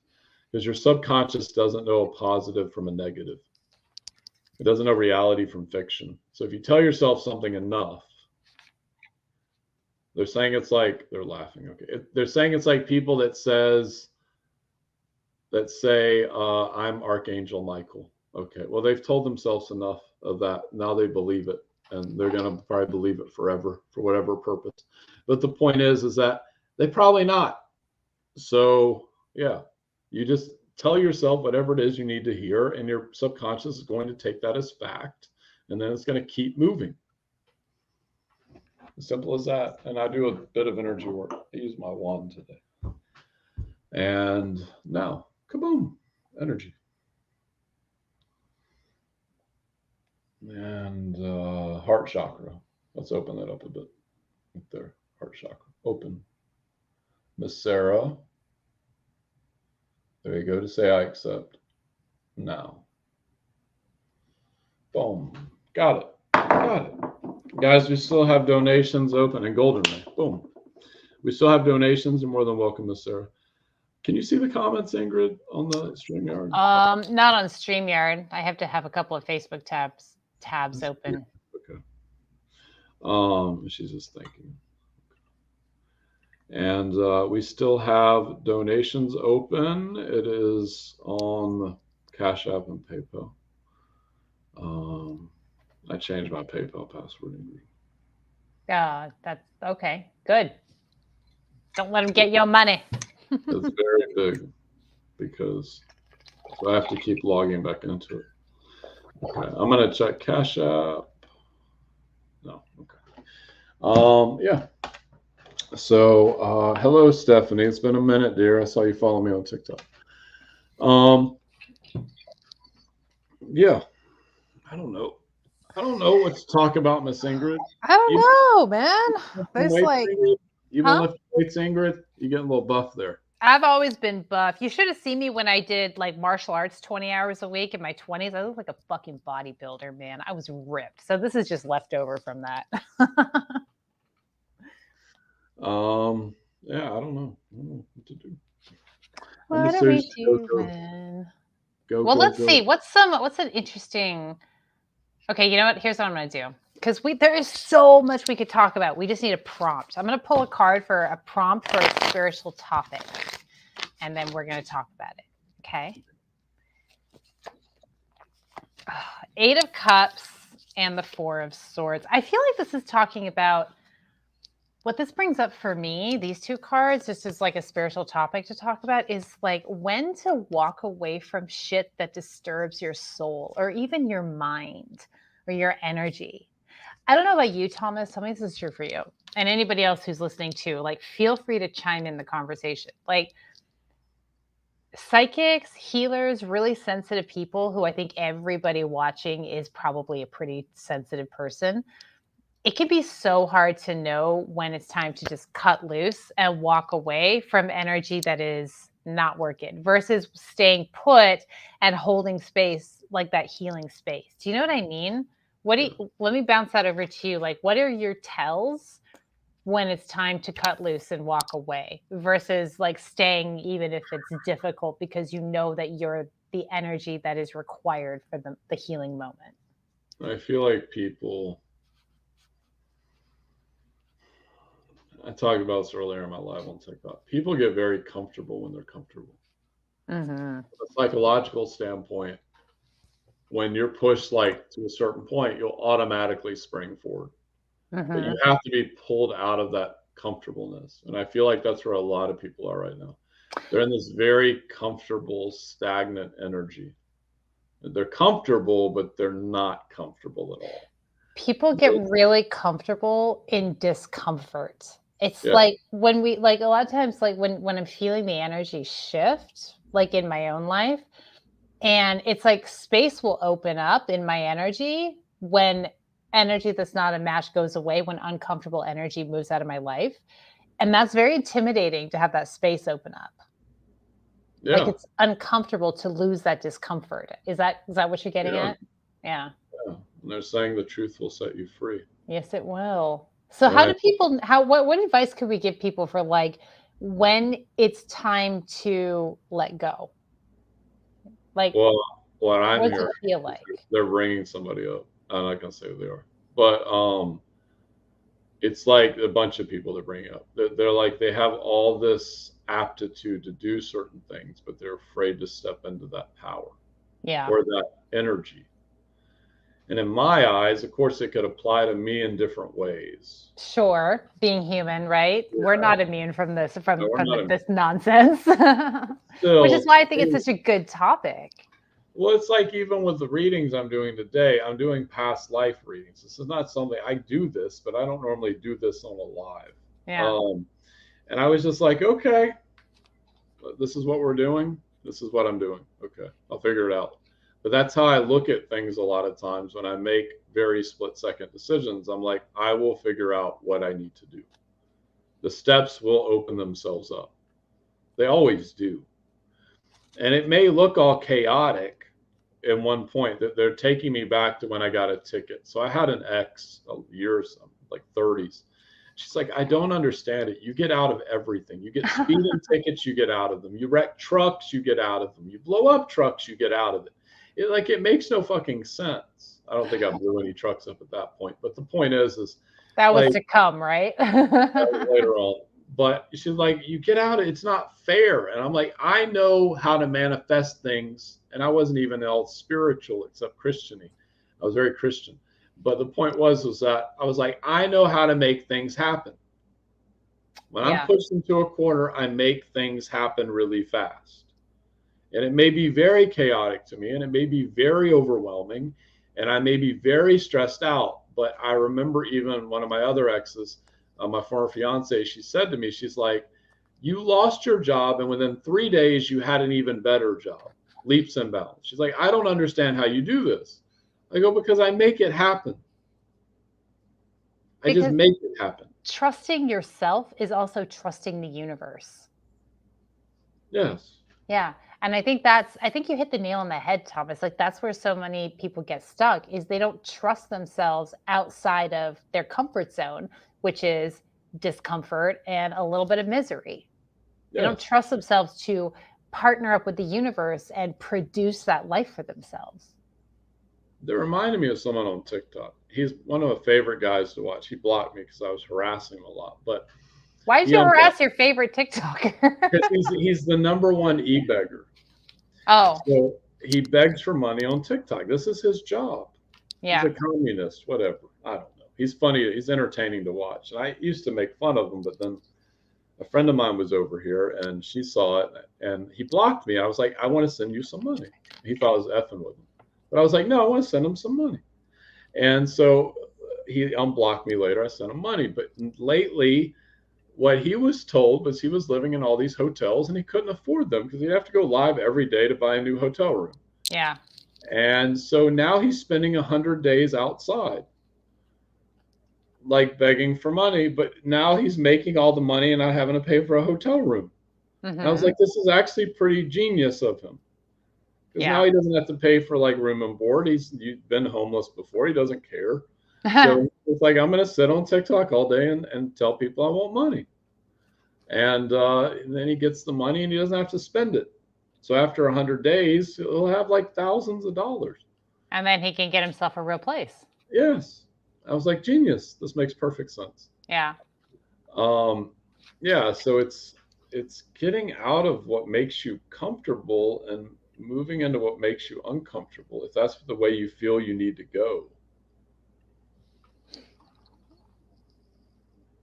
Because your subconscious doesn't know a positive from a negative. It doesn't know reality from fiction. So if you tell yourself something enough, they're saying it's like, they're laughing. Okay. They're saying it's like people that say, I'm Archangel Michael. Okay. Well, they've told themselves enough of that. Now they believe it, and they're going to probably believe it forever for whatever purpose. But the point is that they probably not. So yeah, you just tell yourself whatever it is you need to hear, and your subconscious is going to take that as fact, and then it's going to keep moving. As simple as that. And I do a bit of energy work. I use my wand today. And now, kaboom, energy. And heart chakra. Let's open that up a bit. Right there, heart chakra. Open. Miss Sarah. There you go to say I accept. Now. Boom. Got it. Got it. Guys, we still have donations open, and Golden Ray. Boom. We still have donations. You're more than welcome, Miss Sarah. Can you see the comments, Ingrid, on the StreamYard? Not on StreamYard. I have to have a couple of Facebook tabs open. Okay. She's just thinking. And we still have donations open. It is on Cash App and PayPal. I changed my PayPal password. That's okay. Good. Don't let them get your money. It's very big because so I have to keep logging back into it. Okay, I'm gonna check Cash App. No, okay. Yeah. So hello, Stephanie. It's been a minute, dear. I saw you follow me on TikTok. Yeah. I don't know what to talk about, Miss Ingrid. I don't know, man. There's like, you've been lifting weights, Ingrid. You get a little buff there. I've always been buff. You should have seen me when I did like martial arts 20 hours a week in my 20s. I looked like a fucking bodybuilder, man. I was ripped. So this is just leftover from that. Yeah, I don't know what to do. What are we doing? Let's see. What's an interesting? Okay, you know what? Here's what I'm going to do. Because there is so much we could talk about. We just need a prompt. I'm going to pull a card for a prompt for a spiritual topic. And then we're going to talk about it. Okay. 8 of Cups and the 4 of Swords. I feel like this is talking about what this brings up for me. These 2 cards, just as like a spiritual topic to talk about, is like when to walk away from shit that disturbs your soul or even your mind or your energy. I don't know about you, Thomas. Tell me if this is true for you. And anybody else who's listening too. Like, feel free to chime in the conversation. Like, psychics, healers, really sensitive people who I think everybody watching is probably a pretty sensitive person. It can be so hard to know when it's time to just cut loose and walk away from energy that is not working versus staying put and holding space, like that healing space. Do you know what I mean? Let me bounce that over to you. Like, what are your tells when it's time to cut loose and walk away versus like staying, even if it's difficult, because you know that you're the energy that is required for the healing moment? I feel like people, I talked about this earlier in my live on TikTok. People get very comfortable when they're comfortable. Mm-hmm. From a psychological standpoint, when you're pushed like to a certain point, you'll automatically spring forward. Mm-hmm. But you have to be pulled out of that comfortableness. And I feel like that's where a lot of people are right now. They're in this very comfortable, stagnant energy. They're comfortable, but they're not comfortable at all. People get really comfortable in discomfort. It's like when we, like a lot of times, like when I'm feeling the energy shift, like in my own life, and it's like space will open up in my energy when energy that's not a match goes away, when uncomfortable energy moves out of my life. And that's very intimidating to have that space open up. Yeah. Like, it's uncomfortable to lose that discomfort. Is that what you're getting at? Yeah. And they're saying the truth will set you free. Yes, it will. So how do people, what advice could we give people for like when it's time to let go? Like, well, what I'm What does hearing, it feel like? they're bringing somebody up. I'm not gonna say who they are, but it's like a bunch of people they're bringing up. They're like they have all this aptitude to do certain things, but they're afraid to step into that power Yeah. or that energy. And in my eyes, of course, it could apply to me in different ways. Sure, being human, right? Yeah. We're not immune from this, from No, we're not this nonsense, which is still. why I think it's such a good topic. Well, it's like even with the readings I'm doing today, I'm doing past life readings. This is not something I do this, but I don't normally do this on a live. Yeah. And I was just like, okay, this is what we're doing. This is what I'm doing. Okay, I'll figure it out. But that's how I look at things a lot of times when I make very split-second decisions. I'm like, I will figure out what I need to do. The steps will open themselves up. They always do. And it may look all chaotic at one point that they're taking me back to when I got a ticket. So I had an ex a year or something, like 30s. She's like, I don't understand it. You get out of everything. You get speeding tickets, you get out of them. You wreck trucks, you get out of them. You blow up trucks, you get out of it. It makes no fucking sense. I don't think I blew any trucks up at that point. But the point is that was like, to come, right? later on. But she's like, you get out of it. It's not fair. And I'm like, I know how to manifest things. And I wasn't even all spiritual except Christian-y. I was very Christian. But the point was that I was like, I know how to make things happen. When I'm pushed into a corner, I make things happen really fast. And it may be very chaotic to me, and it may be very overwhelming, and I may be very stressed out. But I remember even one of my other exes, my former fiance, she said to me, she's like, you lost your job, and within 3 days, you had an even better job. Leaps and bounds. She's like, I don't understand how you do this. I go, because I make it happen. I just make it happen. Trusting yourself is also trusting the universe. Yes. Yeah. And I think you hit the nail on the head, Thomas. Like that's where so many people get stuck is they don't trust themselves outside of their comfort zone, which is discomfort and a little bit of misery. They don't trust themselves to partner up with the universe and produce that life for themselves. They reminded me of someone on TikTok. He's one of my favorite guys to watch. He blocked me because I was harassing him a lot. But why did you harass your favorite TikToker? Because he's the #1 e-beggar. Oh. So he begs for money on TikTok. This is his job. Yeah. He's a communist, whatever. I don't know. He's funny. He's entertaining to watch. And I used to make fun of him, but then a friend of mine was over here and she saw it and he blocked me. I was like, I want to send you some money. He thought I was effing with him. But I was like, no, I want to send him some money. And so he unblocked me later. I sent him money. But lately, what he was told was he was living in all these hotels and he couldn't afford them because he'd have to go live every day to buy a new hotel room. Yeah. And so now he's spending 100 days outside, like begging for money. But now he's making all the money and not having to pay for a hotel room. Mm-hmm. And I was like, this is actually pretty genius of him. Because now he doesn't have to pay for like room and board. He's been homeless before. He doesn't care. So it's like, I'm going to sit on TikTok all day and tell people I want money. And then he gets the money and he doesn't have to spend it. So after 100 days, he'll have like thousands of dollars. And then he can get himself a real place. Yes. I was like, genius. This makes perfect sense. Yeah. Yeah. So it's getting out of what makes you comfortable and moving into what makes you uncomfortable, if that's the way you feel you need to go.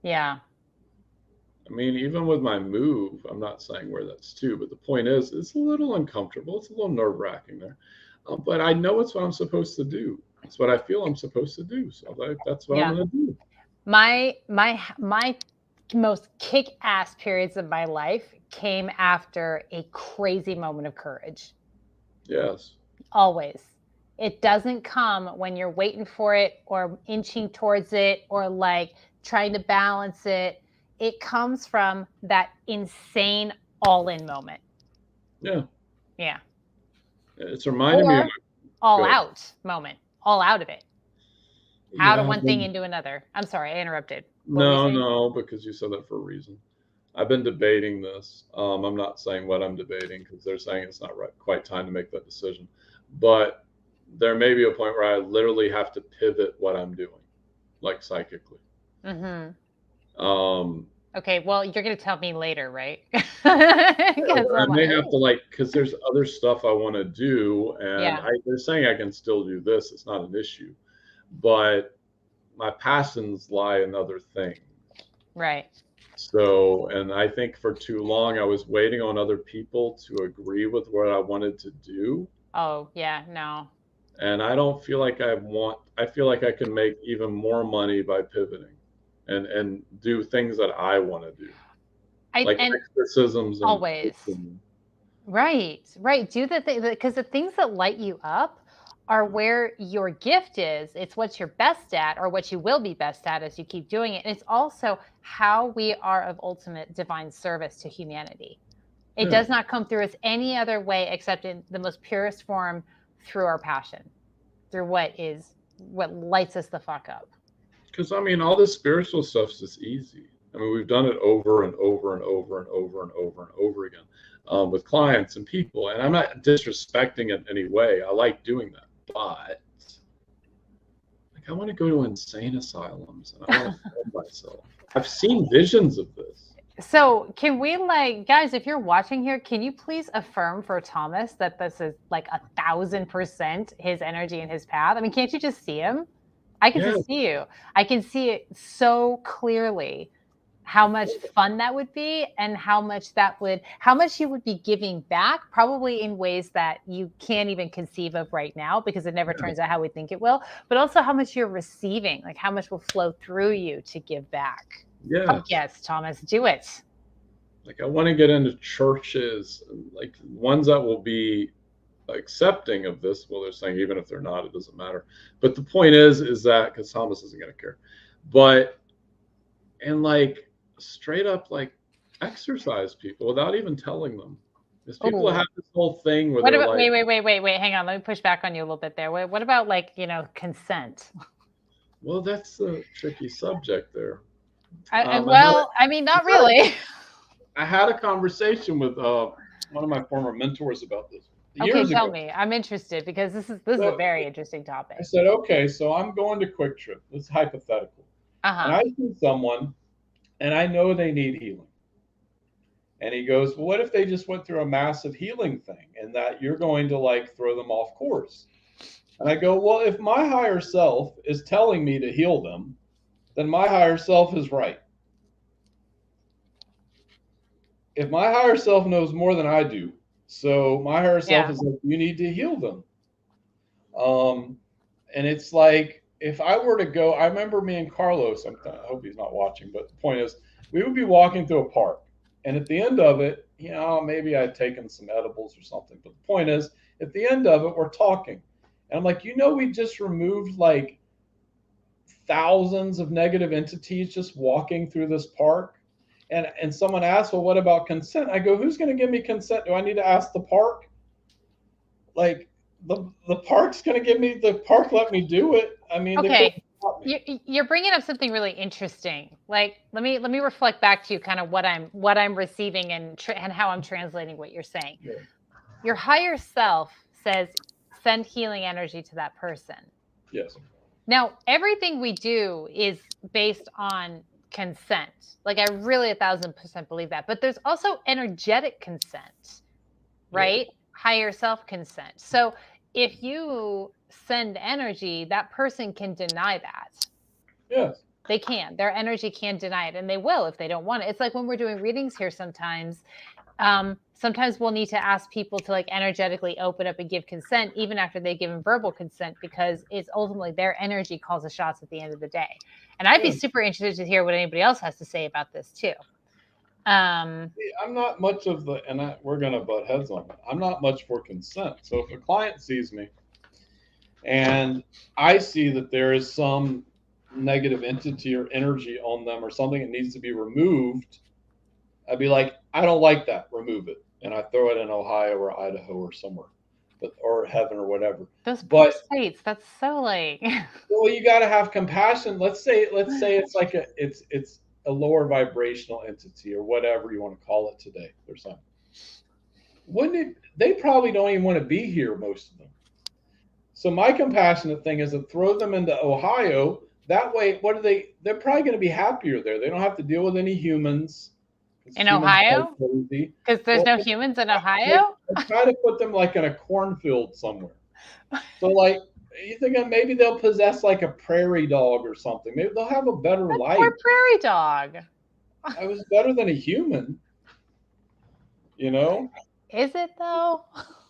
Yeah. I mean, even with my move, I'm not saying where that's to, but the point is, it's a little uncomfortable. It's a little nerve-wracking there. But I know it's what I'm supposed to do. It's what I feel I'm supposed to do. So that's what I'm going to do. My most kick-ass periods of my life came after a crazy moment of courage. Yes. Always. It doesn't come when you're waiting for it or inching towards it or like trying to balance it. It comes from that insane all-in moment. Yeah. Yeah. It's reminding me of all-out moment. All out of it. Out of one thing into another. I'm sorry, I interrupted. No, because you said that for a reason. I've been debating this. I'm not saying what I'm debating because they're saying it's not quite time to make that decision. but there may be a point where I literally have to pivot what I'm doing, like psychically. Okay, well, you're going to tell me later, right? I may have to because there's other stuff I want to do, and they're saying I can still do this. It's not an issue, but my passions lie in other things. Right. So, and I think for too long I was waiting on other people to agree with what I wanted to do. Oh, yeah, no. And I don't feel like I feel like I can make even more money by pivoting and do things that I want to do. Like exorcisms. Always. Right. Do the thing, because the things that light you up are where your gift is. It's what you're best at, or what you will be best at as you keep doing it. And it's also how we are of ultimate divine service to humanity. It does not come through as any other way except in the most purest form, through our passion, through what lights us the fuck up. Because I mean, all this spiritual stuff's just easy. I mean, we've done it over and over and over and over and over and over again with clients and people. And I'm not disrespecting it in any way. I like doing that. But I want to go to insane asylums and I want to kill myself. I've seen visions of this. So can we, guys, if you're watching here, can you please affirm for Thomas that this is 1,000% his energy and his path? I mean, can't you just see him? I can just see you. I can see it so clearly, how much fun that would be, and how much you would be giving back, probably in ways that you can't even conceive of right now, because it never turns out how we think it will, but also how much you're receiving, how much will flow through you to give back. Yeah. Yes, Thomas, do it. I want to get into churches, ones that will be accepting of this. Well, they're saying even if they're not, it doesn't matter. But the point is that, because Thomas isn't going to care, but, and straight up exercise people without even telling them. Because people have this whole thing where they're wait, hang on, let me push back on you a little bit there. What about consent? Well, that's a tricky subject there. I mean, not really. I had a conversation with one of my former mentors about this. Okay, tell me. I'm interested, because this is a very interesting topic. I said, okay, so I'm going to Quick Trip. It's hypothetical. And I see someone, and I know they need healing. And he goes, well, what if they just went through a massive healing thing, and that you're going to throw them off course? And I go, well, if my higher self is telling me to heal them, then my higher self is right. If my higher self knows more than I do, so my higher self is like, you need to heal them. And it's if I were to go, I remember me and Carlos, I hope he's not watching, but the point is, we would be walking through a park. And at the end of it, maybe I'd taken some edibles or something. But the point is, at the end of it, we're talking. And I'm like, we just removed thousands of negative entities just walking through this park. And someone asked, well, what about consent? I go, who's going to give me consent? Do I need to ask the park? The park's going to give me, the park let me do it. I mean, okay. You're bringing up something really interesting. Let me reflect back to you kind of what I'm receiving and how I'm translating what you're saying. Yeah. Your higher self says, send healing energy to that person. Yes. Now, everything we do is based on consent. I really 1,000% believe that. But there's also energetic consent, right? Yeah. Higher self consent. So if you send energy, that person can deny that. Yes. They can. Their energy can deny it, and they will if they don't want it. It's like when we're doing readings here sometimes. Sometimes we'll need to ask people to energetically open up and give consent, even after they've given verbal consent, because it's ultimately their energy calls the shots at the end of the day. And I'd be super interested to hear what anybody else has to say about this too. I'm not much of we're going to butt heads on it. I'm not much for consent. So if a client sees me and I see that there is some negative entity or energy on them or something that needs to be removed, I'd be like, I don't like that. Remove it. And I throw it in Ohio or Idaho or somewhere, or heaven or whatever. Those poor states. That's so Well, you got to have compassion. Let's say it's it's a lower vibrational entity or whatever you want to call it today. There's some. They probably don't even want to be here, most of them. So my compassionate thing is to throw them into Ohio. That way, what are they? They're probably going to be happier there. They don't have to deal with any humans. In Ohio? Crazy. Because there's no humans in Ohio? I try to put them like in a cornfield somewhere. So like, you thinking maybe they'll possess like a prairie dog or something. Maybe they'll have a better life. Poor prairie dog. I was better than a human. You know? Is it though?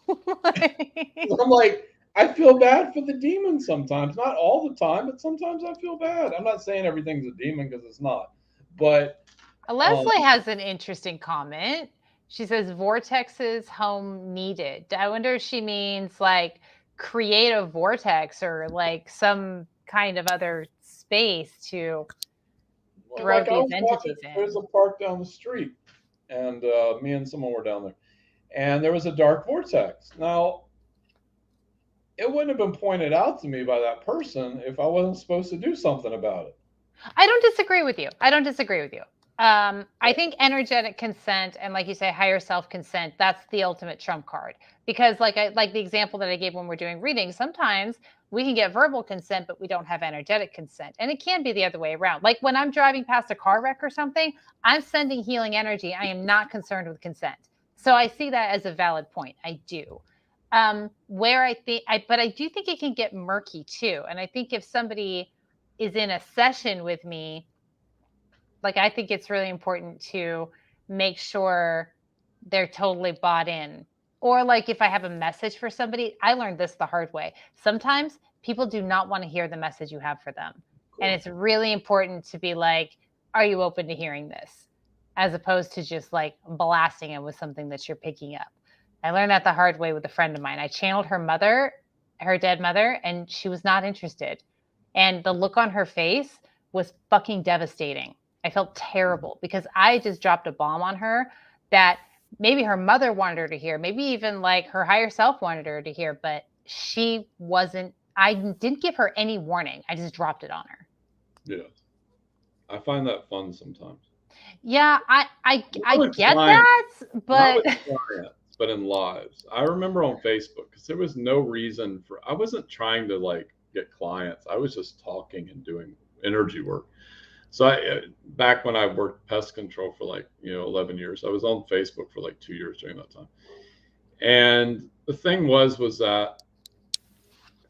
I'm like, I feel bad for the demon sometimes. Not all the time, but sometimes I feel bad. I'm not saying everything's a demon because it's not. But Leslie has an interesting comment. She says, vortexes home needed. I wonder if she means like create a vortex or like some kind of other space to throw like these entities in. There's a park down the street, and me and someone were down there, and there was a dark vortex. Now, it wouldn't have been pointed out to me by that person if I wasn't supposed to do something about it. I don't disagree with you. I think energetic consent and, like you say, higher self consent, that's the ultimate trump card. Because like the example that I gave when we're doing readings, sometimes we can get verbal consent, but we don't have energetic consent. And it can be the other way around. Like when I'm driving past a car wreck or something, I'm sending healing energy. I am not concerned with consent. So I see that as a valid point. I do. But I do think it can get murky too. And I think if somebody is in a session with me, like I think it's really important to make sure they're totally bought in. Or like if I have a message for somebody, I learned this the hard way. Sometimes people do not want to hear the message you have for them. Cool. And it's really important to be like, are you open to hearing this? As opposed to just like blasting it with something that you're picking up. I learned that the hard way with a friend of mine. I channeled her mother, her dead mother, and she was not interested. And the look on her face was fucking devastating. I felt terrible because I just dropped a bomb on her that maybe her mother wanted her to hear, maybe even like her higher self wanted her to hear, but she wasn't. I didn't give her any warning. I just dropped it on her. Yeah. I find that fun sometimes. Yeah, I get that, but not with clients, but in lives. I remember on Facebook because there was no reason for. I wasn't trying to like get clients. I was just talking and doing energy work. So back when I worked pest control for like 11 years, I was on Facebook for like 2 years during that time. And the thing was that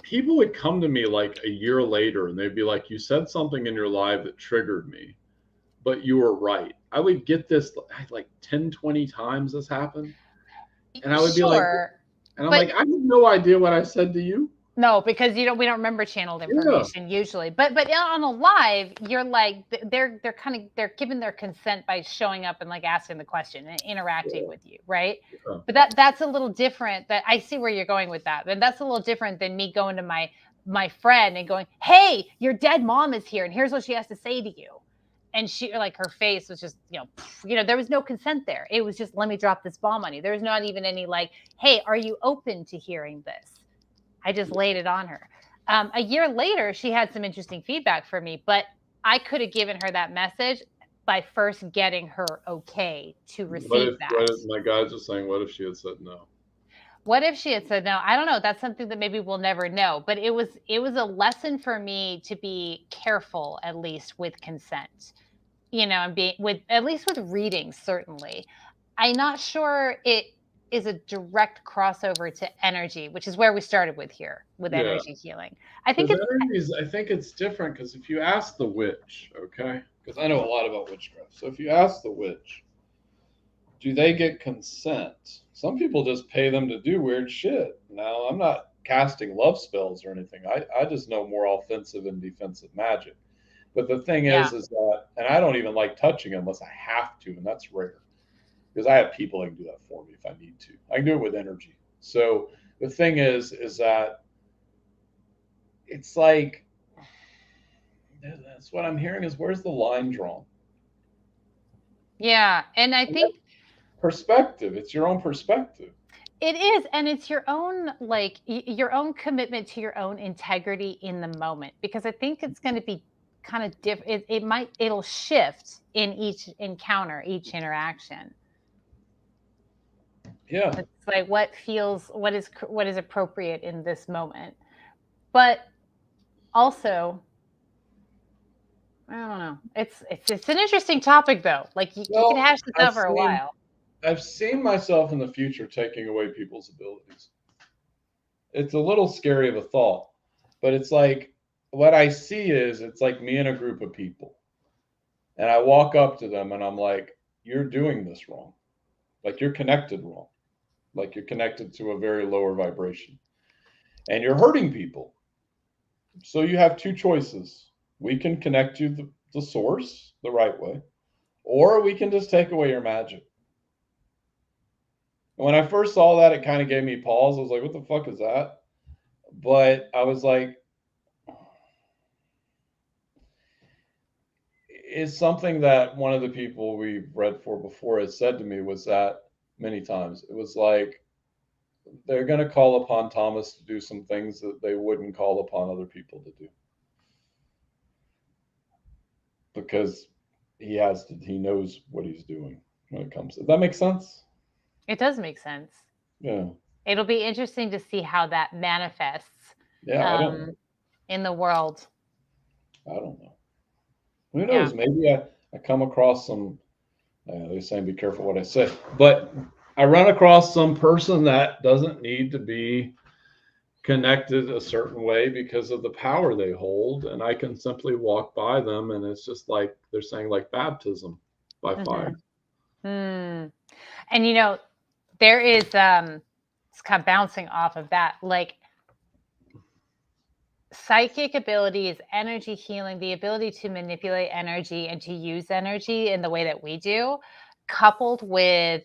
people would come to me like a year later and they'd be like, you said something in your live that triggered me, but you were right. I would get this like 10, 20 times this happened. And I would be like, and I'm like, I have no idea what I said to you. No, because we don't remember channeled information usually. But on a live, you're like they're giving their consent by showing up and like asking the question and interacting with you, right? Yeah. But that's a little different. That I see where you're going with that. And that's a little different than me going to my friend and going, "Hey, your dead mom is here and here's what she has to say to you." And she like her face was just, there was no consent there. It was just, let me drop this bomb on you. There was not even any like, "Hey, are you open to hearing this?" I just laid it on her. A year later, she had some interesting feedback for me, but I could have given her that message by first getting her okay to receive that. What if, my guys are saying, what if she had said no? What if she had said no? I don't know. That's something that maybe we'll never know. But it was a lesson for me to be careful, at least with consent, and being at least with readings, certainly. I'm not sure it is a direct crossover to energy, which is where we started with here with energy healing. I think it's different because if you ask the witch, okay, because I know a lot about witchcraft. So if you ask the witch, do they get consent? Some people just pay them to do weird shit. Now, I'm not casting love spells or anything. I just know more offensive and defensive magic. But the thing is that, and I don't even like touching it unless I have to, and that's rare. Because I have people that can do that for me if I need to. I can do it with energy. So the thing is that it's like, that's what I'm hearing is where's the line drawn? Yeah. And I think perspective, it's your own perspective. It is. And it's your own, like your own commitment to your own integrity in the moment, because I think it's going to be kind of different. It'll shift in each encounter, each interaction. Yeah. It's like what is appropriate in this moment. But also, I don't know. It's an interesting topic though. Like you can Well, hash this out for a while. I've seen myself in the future taking away people's abilities. It's a little scary of a thought, but it's like what I see is it's like me and a group of people. And I walk up to them and I'm like, you're doing this wrong. Like you're connected wrong. Like you're connected to a very lower vibration. And you're hurting people. So you have two choices. We can connect you to the source the right way, or we can just take away your magic. And when I first saw that, it kind of gave me pause. I was like, what the fuck is that? But I was like, it's something that one of the people we've read for before has said to me was that many times. It was like, they're going to call upon Thomas to do some things that they wouldn't call upon other people to do. Because he knows what he's doing when it comes to that. Makes sense? It does make sense. Yeah. It'll be interesting to see how that manifests in the world. I don't know. Who knows? Yeah. Maybe I come across some, they're saying be careful what I say, but I run across some person that doesn't need to be connected a certain way because of the power they hold, and I can simply walk by them, and it's just like they're saying, like baptism by fire. And you know, there is it's kind of bouncing off of that, like psychic abilities, energy healing, the ability to manipulate energy and to use energy in the way that we do, coupled with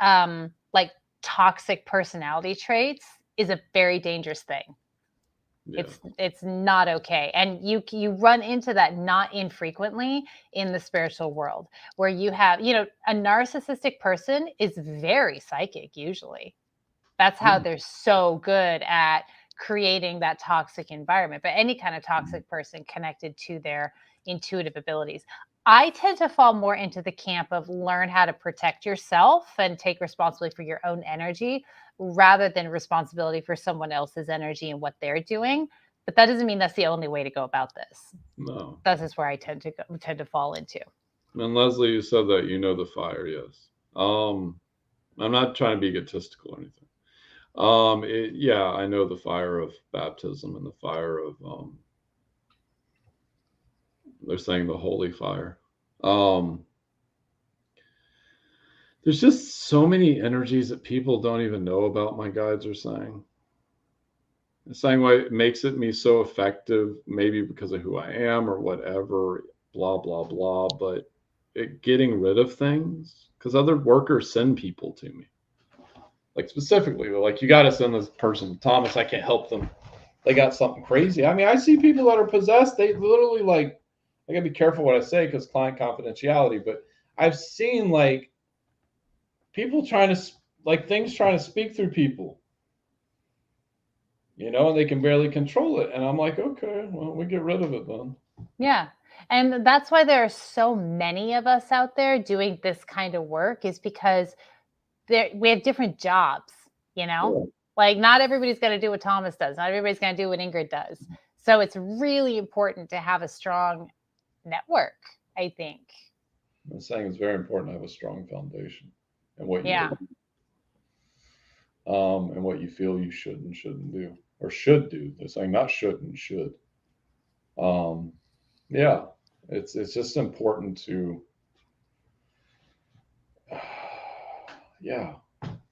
like toxic personality traits, is a very dangerous thing. Yeah. It's not okay. And you run into that not infrequently in the spiritual world, where you have, a narcissistic person is very psychic usually. That's how they're so good at creating that toxic environment. But any kind of toxic person connected to their intuitive abilities. I tend to fall more into the camp of learn how to protect yourself and take responsibility for your own energy rather than responsibility for someone else's energy and what they're doing. But that doesn't mean that's the only way to go about this. No. That's just where I tend to fall into. And Leslie, you said that you know the fire, yes. I'm not trying to be egotistical or anything. I know the fire of baptism and the fire of they're saying the holy fire. There's just so many energies that people don't even know about, my guides are saying. They're saying what makes me so effective, maybe because of who I am or whatever, blah, blah, blah, but getting rid of things, because other workers send people to me. Like specifically, like, you got to send this person, Thomas, I can't help them. They got something crazy. I mean, I see people that are possessed. They literally, like, I got to be careful what I say because client confidentiality, but I've seen like people trying to speak through people, and they can barely control it. And I'm like, okay, well, we get rid of it then. Yeah. And that's why there are so many of us out there doing this kind of work, is because we have different jobs, Yeah. Like not everybody's going to do what Thomas does. Not everybody's going to do what Ingrid does. So it's really important to have a strong network, I think. I'm saying it's very important to have a strong foundation and what you and what you feel you should and shouldn't do, or should do. They're saying not should and should. It's just important to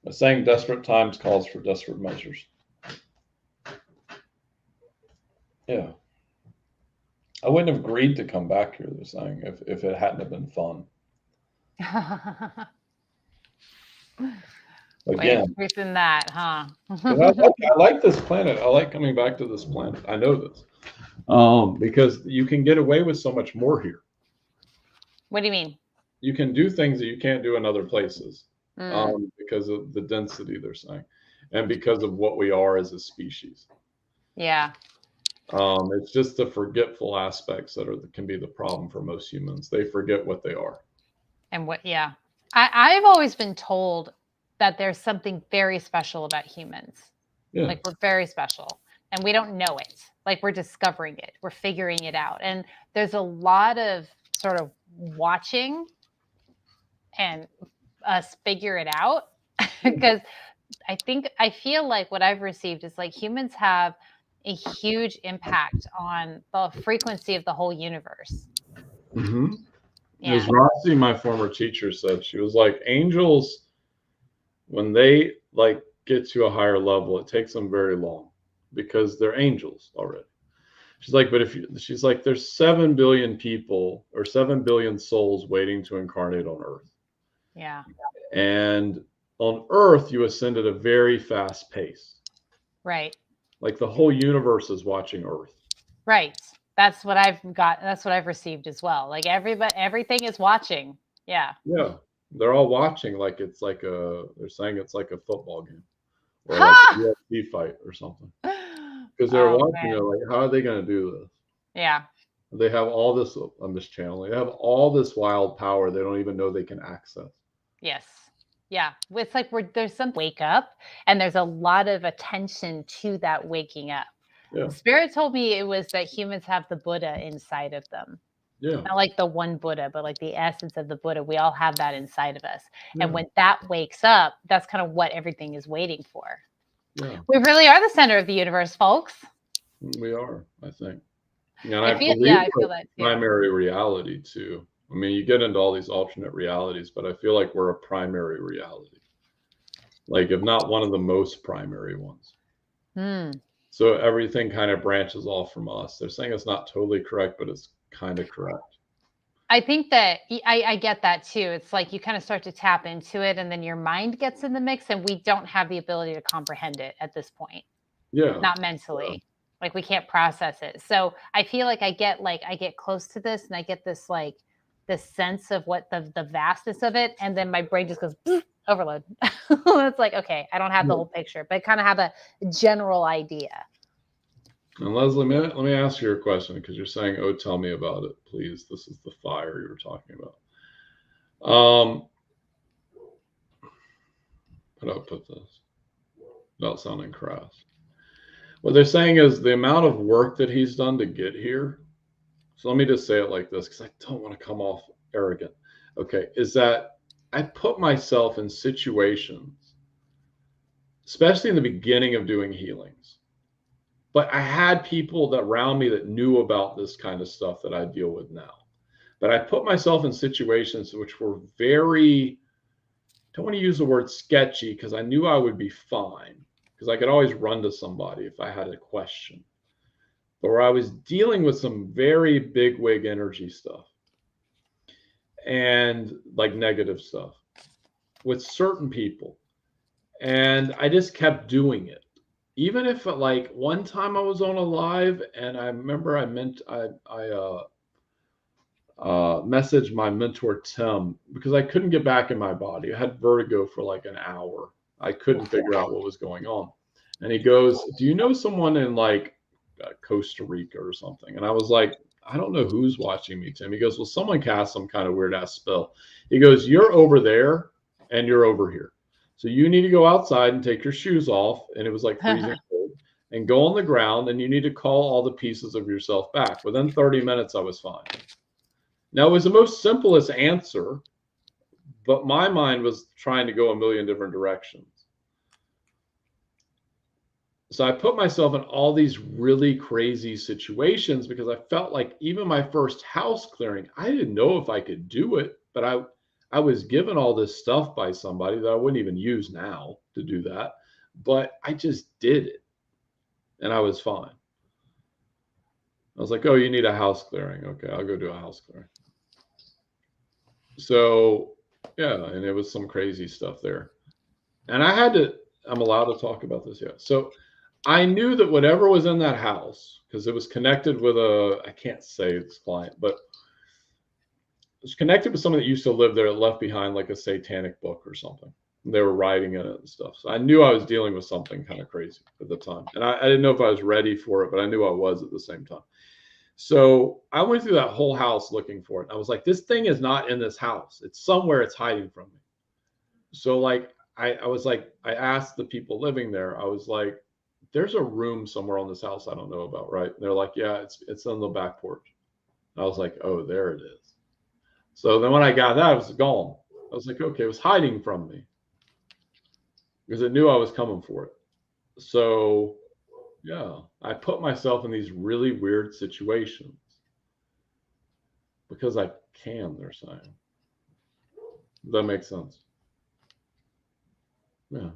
I'm saying desperate times calls for desperate measures. Yeah. I wouldn't have agreed to come back here, they're saying, if it hadn't have been fun. Again. Truth in that, huh? I like this planet. I like coming back to this planet. I know this. Because you can get away with so much more here. What do you mean? You can do things that you can't do in other places. Because of the density, they're saying, and because of what we are as a species. Yeah. It's just the forgetful aspects that can be the problem for most humans. They forget what they are. And I've always been told that there's something very special about humans. Yeah. Like we're very special. and we don't know it. Like we're discovering it, we're figuring it out. And there's a lot of sort of watching and us figure it out because I feel like what I've received is like humans have a huge impact on the frequency of the whole universe. Mm-hmm. Yeah. As Rossi, my former teacher, said, she was like, angels, when they like get to a higher level, it takes them very long because they're angels already. She's like, but she's like, there's 7 billion people or 7 billion souls waiting to incarnate on Earth. Yeah. And on Earth, you ascend at a very fast pace. Right. Like the whole universe is watching Earth. Right. That's what I've got. That's what I've received as well. Like everything is watching. Yeah. Yeah. They're all watching like it's like they're saying it's like a football game or like a UFC fight or something. Because they're watching, they're like, how are they going to do this? Yeah. They have all this, I'm just channeling, they have all this wild power they don't even know they can access. Yes. Yeah. It's like there's some wake up and there's a lot of attention to that waking up. Yeah. Spirit told me it was that humans have the Buddha inside of them. Yeah. Not like the one Buddha, but like the essence of the Buddha. We all have that inside of us. Yeah. And when that wakes up, that's kind of what everything is waiting for. Yeah. We really are the center of the universe, folks. We are, I think. And I feel that too. Primary reality too. I mean, you get into all these alternate realities, but I feel like we're a primary reality. Like, if not one of the most primary ones. So everything kind of branches off from us. They're saying it's not totally correct, but it's kind of correct. I think that I get that too. It's like you kind of start to tap into it and then your mind gets in the mix and we don't have the ability to comprehend it at this point. Yeah. Not mentally. Yeah. Like we can't process it. So I feel like I get close to this and I get this like this sense of what the vastness of it. And then my brain just goes overload. It's like, okay, I don't have the whole picture, but I kind of have a general idea. And Leslie, let me ask you a question because you're saying, oh, tell me about it, please. This is the fire you were talking about. How do I put this without sounding crass? What they're saying is the amount of work that he's done to get here. So let me just say it like this because I don't want to come off arrogant. Okay, is that I put myself in situations, especially in the beginning of doing healings. But I had people that around me that knew about this kind of stuff that I deal with now. But I put myself in situations which were very, don't want to use the word sketchy because I knew I would be fine because I could always run to somebody if I had a question. But where I was dealing with some very big wig energy stuff and like negative stuff with certain people. And I just kept doing it. Even if like one time I was on a live and I remember I messaged my mentor, Tim, because I couldn't get back in my body. I had vertigo for like an hour. I couldn't figure out what was going on. And he goes, do you know someone in like Costa Rica or something? And I was like, I don't know who's watching me, Tim. He goes, well, someone cast some kind of weird ass spell. He goes, you're over there and you're over here. So you need to go outside and take your shoes off. And it was like freezing cold and go on the ground. And you need to call all the pieces of yourself back. Within 30 minutes, I was fine. Now, it was the most simplest answer, but my mind was trying to go a million different directions. So I put myself in all these really crazy situations because I felt like even my first house clearing, I didn't know if I could do it, but I was given all this stuff by somebody that I wouldn't even use now to do that, but I just did it and I was fine. I was like, oh, you need a house clearing. Okay, I'll go do a house clearing. So yeah, and it was some crazy stuff there. And I'm allowed to talk about this yet. So I knew that whatever was in that house, because it was connected with I can't say this client, but it was connected with someone that used to live there that left behind like a satanic book or something. They were writing in it and stuff. So I knew I was dealing with something kind of crazy at the time. And I didn't know if I was ready for it, but I knew I was at the same time. So I went through that whole house looking for it. I was like, this thing is not in this house. It's somewhere it's hiding from me. So like, I was like, I asked the people living there, I was like, there's a room somewhere on this house I don't know about, right? And they're like, yeah, it's on the back porch. And I was like, oh, there it is. So then when I got that, it was gone. I was like, okay, it was hiding from me because it knew I was coming for it. So yeah, I put myself in these really weird situations because I can, they're saying. That makes sense. Yeah.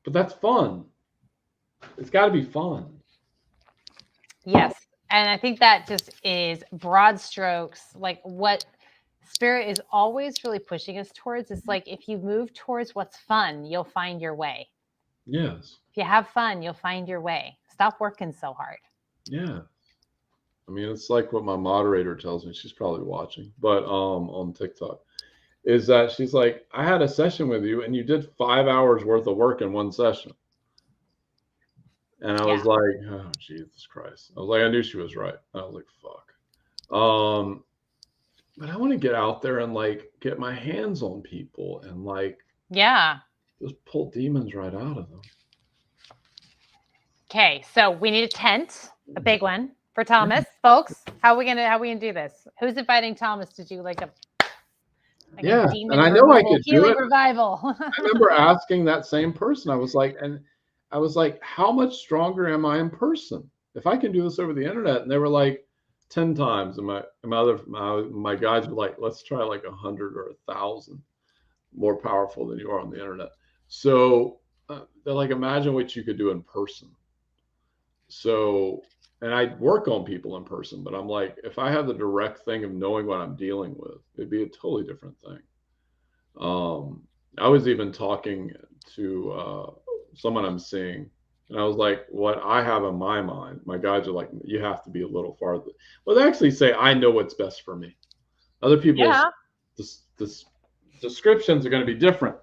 But that's fun. It's got to be fun. Yes. And I think that just is broad strokes, like what spirit is always really pushing us towards. It's like if you move towards what's fun, you'll find your way. Yes. If you have fun, you'll find your way. Stop working so hard. Yeah. I mean, it's like what my moderator tells me. She's probably watching, but on TikTok, is that she's like, I had a session with you and you did 5 hours worth of work in one session. And I was like, oh, Jesus Christ. I was like, I knew she was right. I was like, fuck. But I want to get out there and like get my hands on people and like, just pull demons right out of them. Okay, so we need a tent, a big one for Thomas, folks. How are we gonna do this? Who's inviting Thomas to do like a demon and I know I could healing do it. revival? I remember asking that same person. I was like, how much stronger am I in person if I can do this over the internet? And they were like 10 times. And my guides were like, let's try like 100 or 1,000 more powerful than you are on the internet. So they're like, imagine what you could do in person. So, and I work on people in person, but I'm like, if I had the direct thing of knowing what I'm dealing with, it'd be a totally different thing. I was even talking to someone I'm seeing, and I was like, what I have in my mind, my guides are like, you have to be a little farther. Well, they actually say, I know what's best for me. Other people's descriptions are going to be different.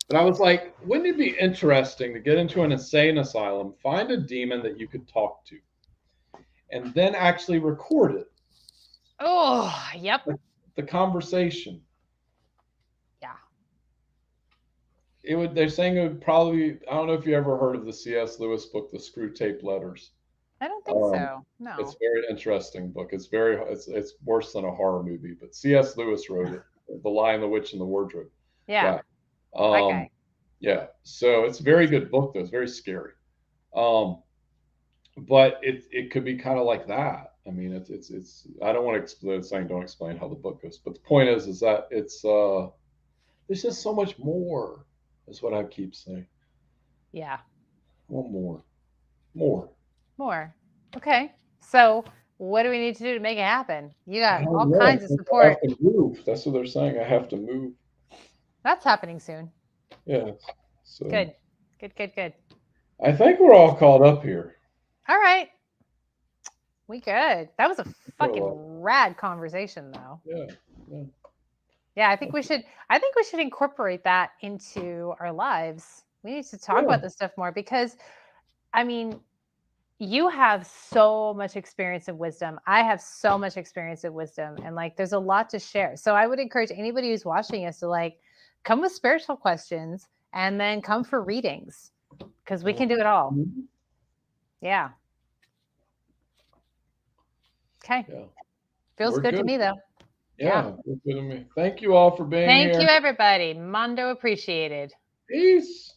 But I was like, wouldn't it be interesting to get into an insane asylum, find a demon that you could talk to, and then actually record it? Oh, yep. The conversation. Yeah. They're saying it would probably, I don't know if you ever heard of the C.S. Lewis book, The Screw Tape Letters. I don't think so. No. It's a very interesting book. It's worse than a horror movie, but C.S. Lewis wrote it, The Lion, the Witch, and the Wardrobe. Yeah. Okay. Yeah. So it's a very good book, though. It's very scary. But it could be kind of like that. I mean, it's I don't want to explain, saying don't explain how the book goes, but the point is that it's there's just so much more, is what I keep saying. Yeah. One more. Okay. So what do we need to do to make it happen? You got all kinds of support. I have to move. That's what they're saying. I have to move. That's happening soon. Yeah. So Good. I think we're all caught up here. All right. We good. That was a fucking rad conversation, though. Yeah. I think we should incorporate that into our lives. We need to talk about this stuff more because, I mean, you have so much experience and wisdom. I have so much experience and wisdom, and like, there's a lot to share. So I would encourage anybody who's watching us to like come with spiritual questions and then come for readings because we can do it all. Yeah. Okay. Yeah. Feels good to me, though. Yeah. Good to me. Thank you all for being here. Thank you, everybody. Mondo appreciated. Peace.